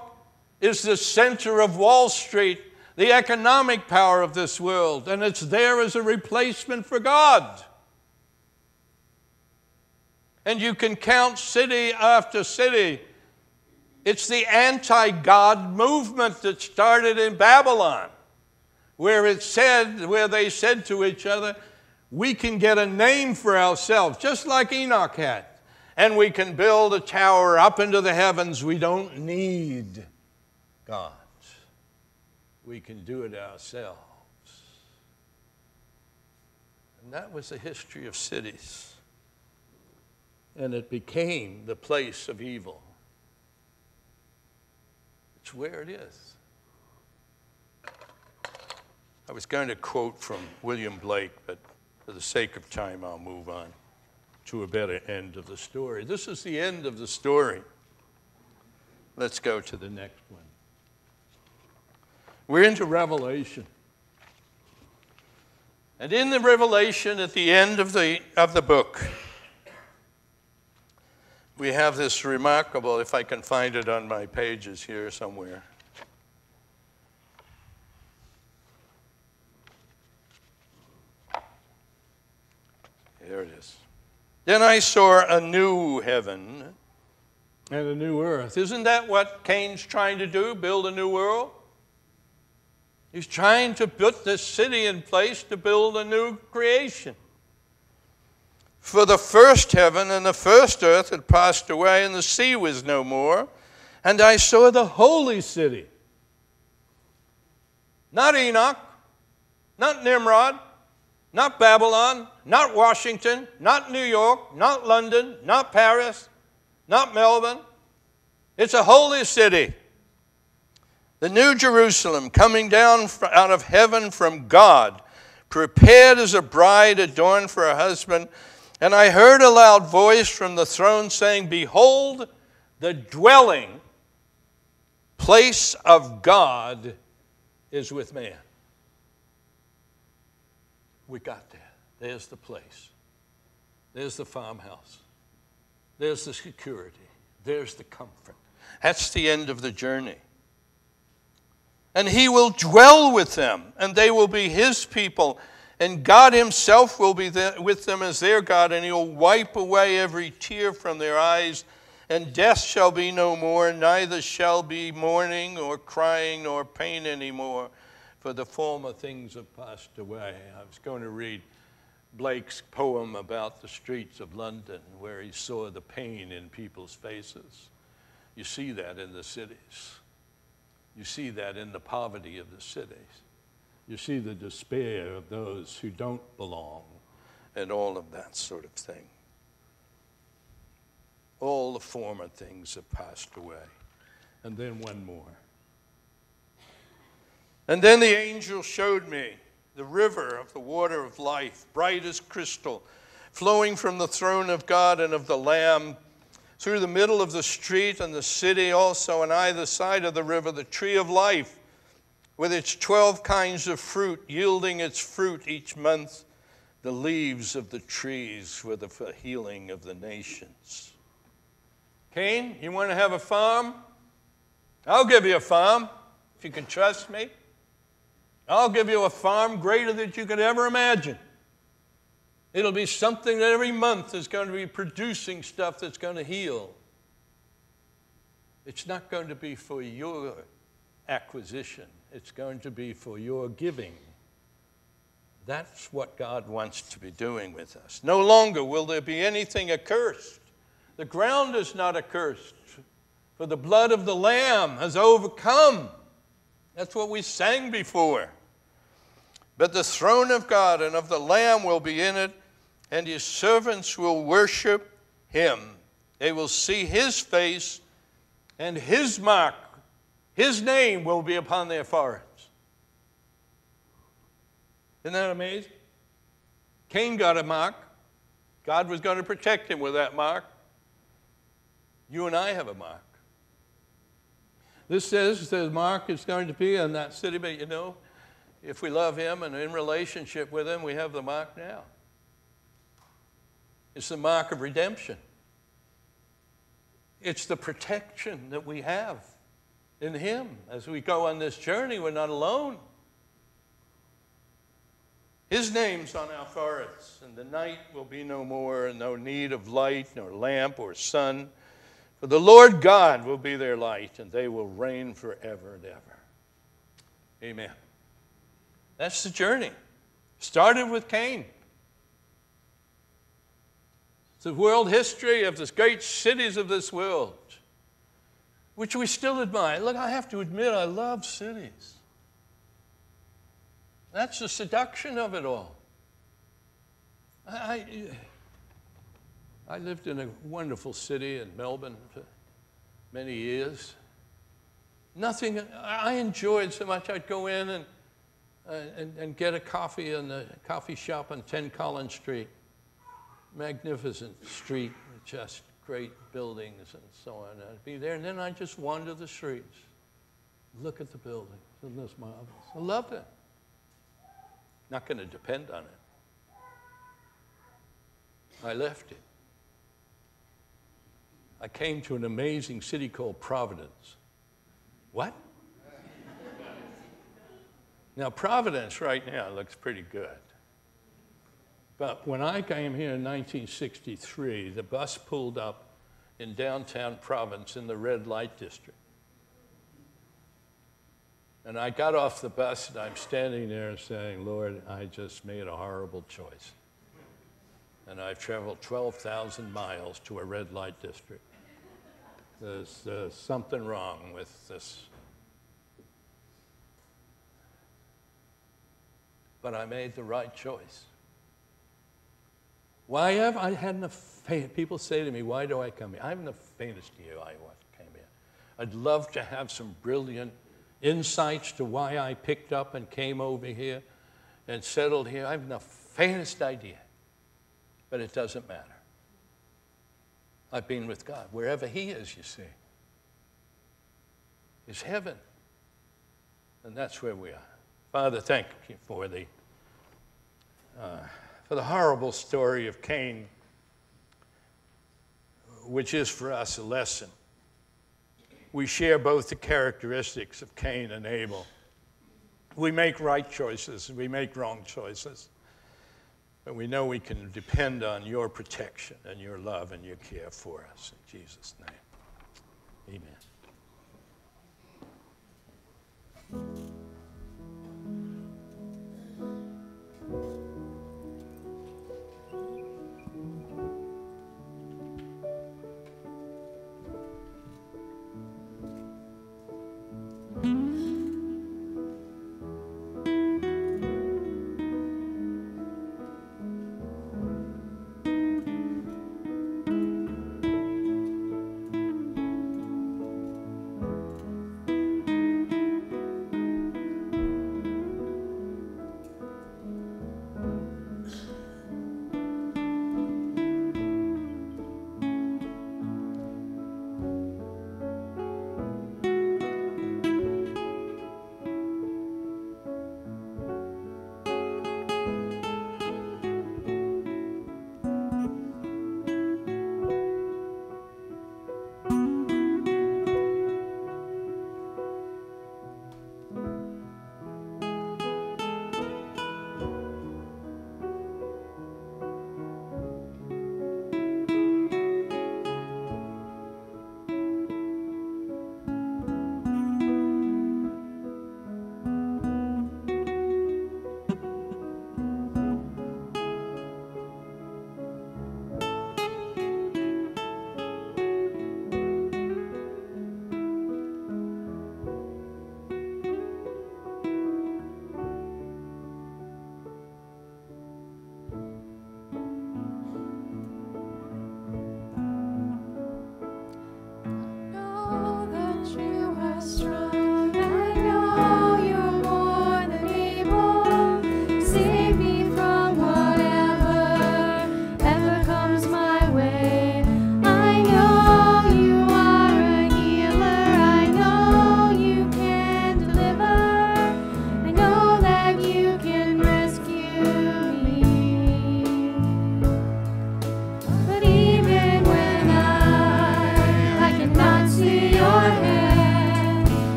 is the center of Wall Street, the economic power of this world, and it's there as a replacement for God. And you can count city after city. It's the anti-God movement that started in Babylon, where they said to each other, we can get a name for ourselves, just like Enoch had, and we can build a tower up into the heavens. We don't need God. We can do it ourselves. And that was the history of cities. And it became the place of evil. It's where it is. I was going to quote from William Blake, but for the sake of time, I'll move on to a better end of the story. This is the end of the story. Let's go to the next one. We're into Revelation. And in the Revelation, at the end of the book, we have this remarkable, if I can find it on my pages here somewhere. There it is. Then I saw a new heaven and a new earth. Isn't that what Cain's trying to do, build a new world? He's trying to put this city in place to build a new creation. For the first heaven and the first earth had passed away, and the sea was no more. And I saw the holy city. Not Enoch, not Nimrod, not Babylon, not Washington, not New York, not London, not Paris, not Melbourne. It's a holy city. The New Jerusalem coming down out of heaven from God, prepared as a bride adorned for her husband. And I heard a loud voice from the throne saying, behold, the dwelling place of God is with man. We got there. There's the place. There's the farmhouse. There's the security. There's the comfort. That's the end of the journey. And he will dwell with them, and they will be his people. And God himself will be there with them as their God, and he'll wipe away every tear from their eyes. And death shall be no more, neither shall be mourning or crying nor pain anymore, for the former things have passed away. I was going to read Blake's poem about the streets of London, where he saw the pain in people's faces. You see that in the cities. You see that in the poverty of the cities. You see the despair of those who don't belong and all of that sort of thing. All the former things have passed away. And then one more. And then the angel showed me the river of the water of life, bright as crystal, flowing from the throne of God and of the Lamb, through the middle of the street and the city also, on either side of the river, the tree of life, with its 12 kinds of fruit, yielding its fruit each month. The leaves of the trees were the healing of the nations. Cain, you want to have a farm? I'll give you a farm, if you can trust me. I'll give you a farm greater than you could ever imagine. It'll be something that every month is going to be producing stuff that's going to heal. It's not going to be for your acquisition. It's going to be for your giving. That's what God wants to be doing with us. No longer will there be anything accursed. The ground is not accursed, for the blood of the Lamb has overcome. That's what we sang before. But the throne of God and of the Lamb will be in it, and his servants will worship him. They will see his face, and his mark, his name will be upon their foreheads. Isn't that amazing? Cain got a mark. God was going to protect him with that mark. You and I have a mark. This says the mark is going to be on that city, but you know, if we love him and in relationship with him, we have the mark now. It's the mark of redemption. It's the protection that we have in him. As we go on this journey, we're not alone. His name's on our foreheads, and the night will be no more, and no need of light, nor lamp, or sun. For the Lord God will be their light, and they will reign forever and ever. Amen. That's the journey. Started with Cain. It's the world history of the great cities of this world, which we still admire. Look, I have to admit, I love cities. That's the seduction of it all. I lived in a wonderful city in Melbourne for many years. Nothing, I enjoyed so much. I'd go in and get a coffee in the coffee shop on 10 Collins Street. Magnificent street, just great buildings and so on. I'd be there, and then I'd just wander the streets, look at the buildings. Isn't this marvelous? I loved it. Not going to depend on it. I left it. I came to an amazing city called Providence. What? Now, Providence right now looks pretty good. But when I came here in 1963, the bus pulled up in downtown Providence in the red light district. And I got off the bus, and I'm standing there saying, Lord, I just made a horrible choice. And I've traveled 12,000 miles to a red light district. There's something wrong with this. But I made the right choice. Why have I hadn't the faint? People say to me, why do I come here? I haven't the faintest idea why I came here. I'd love to have some brilliant insights to why I picked up and came over here and settled here. I haven't the faintest idea, but it doesn't matter. I've been with God. Wherever he is, you see, is heaven. And that's where we are. Father, thank you for the horrible story of Cain, which is for us a lesson. We share both the characteristics of Cain and Abel. We make right choices, we make wrong choices. But we know we can depend on your protection and your love and your care for us. In Jesus' name, amen.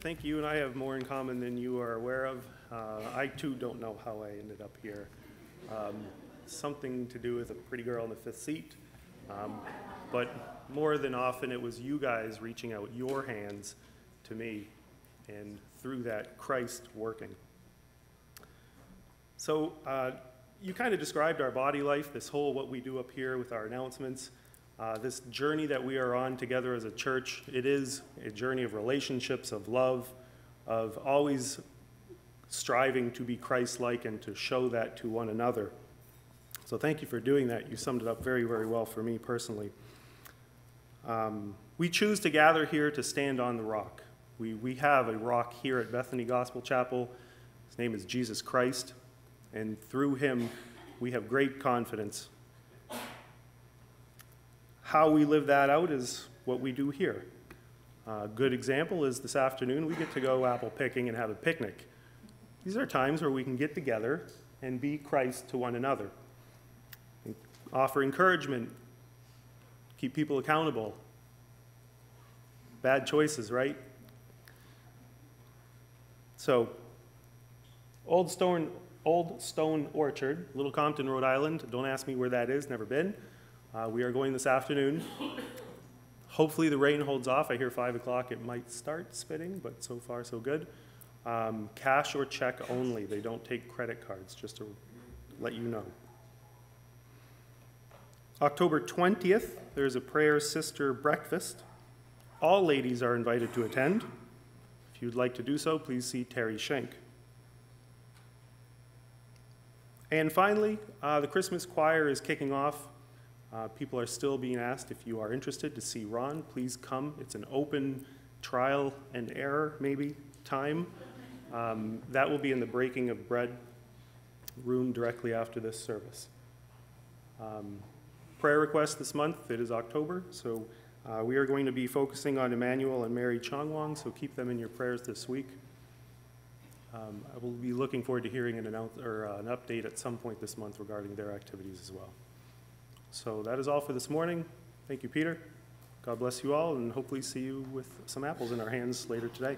think you and I have more in common than you are aware of. I too don't know how I ended up here. Something to do with a pretty girl in the fifth seat. But more than often, it was you guys reaching out your hands to me, and through that, Christ working. So you kind of described our body life, this whole what we do up here with our announcements. This journey that we are on together as a church, it is a journey of relationships, of love, of always striving to be Christ-like and to show that to one another. So thank you for doing that. You summed it up very, very well for me personally. We choose to gather here to stand on the rock. We have a rock here at Bethany Gospel Chapel. His name is Jesus Christ, and through him we have great confidence. How we live that out is what we do here. A good example is this afternoon we get to go apple picking and have a picnic. These are times where we can get together and be Christ to one another. Offer encouragement, keep people accountable. Bad choices, right? So, Old Stone Orchard, Little Compton, Rhode Island. Don't ask me where that is, never been. We are going this afternoon. Hopefully the rain holds off. I hear 5 o'clock it might start spitting, but so far so good. Cash or check only. They don't take credit cards, just to let you know. October 20th, there's a prayer sister breakfast. All ladies are invited to attend. If you'd like to do so, please see Terry Schenk. And finally, the Christmas choir is kicking off. People are still being asked if you are interested to see Ron. Please come. It's an open trial and error, maybe, time. That will be in the breaking of bread room directly after this service. Prayer request this month, it is October, so we are going to be focusing on Emmanuel and Mary Chongwong, so keep them in your prayers this week. I will be looking forward to hearing an update at some point this month regarding their activities as well. So that is all for this morning. Thank you, Peter. God bless you all, and hopefully see you with some apples in our hands later today.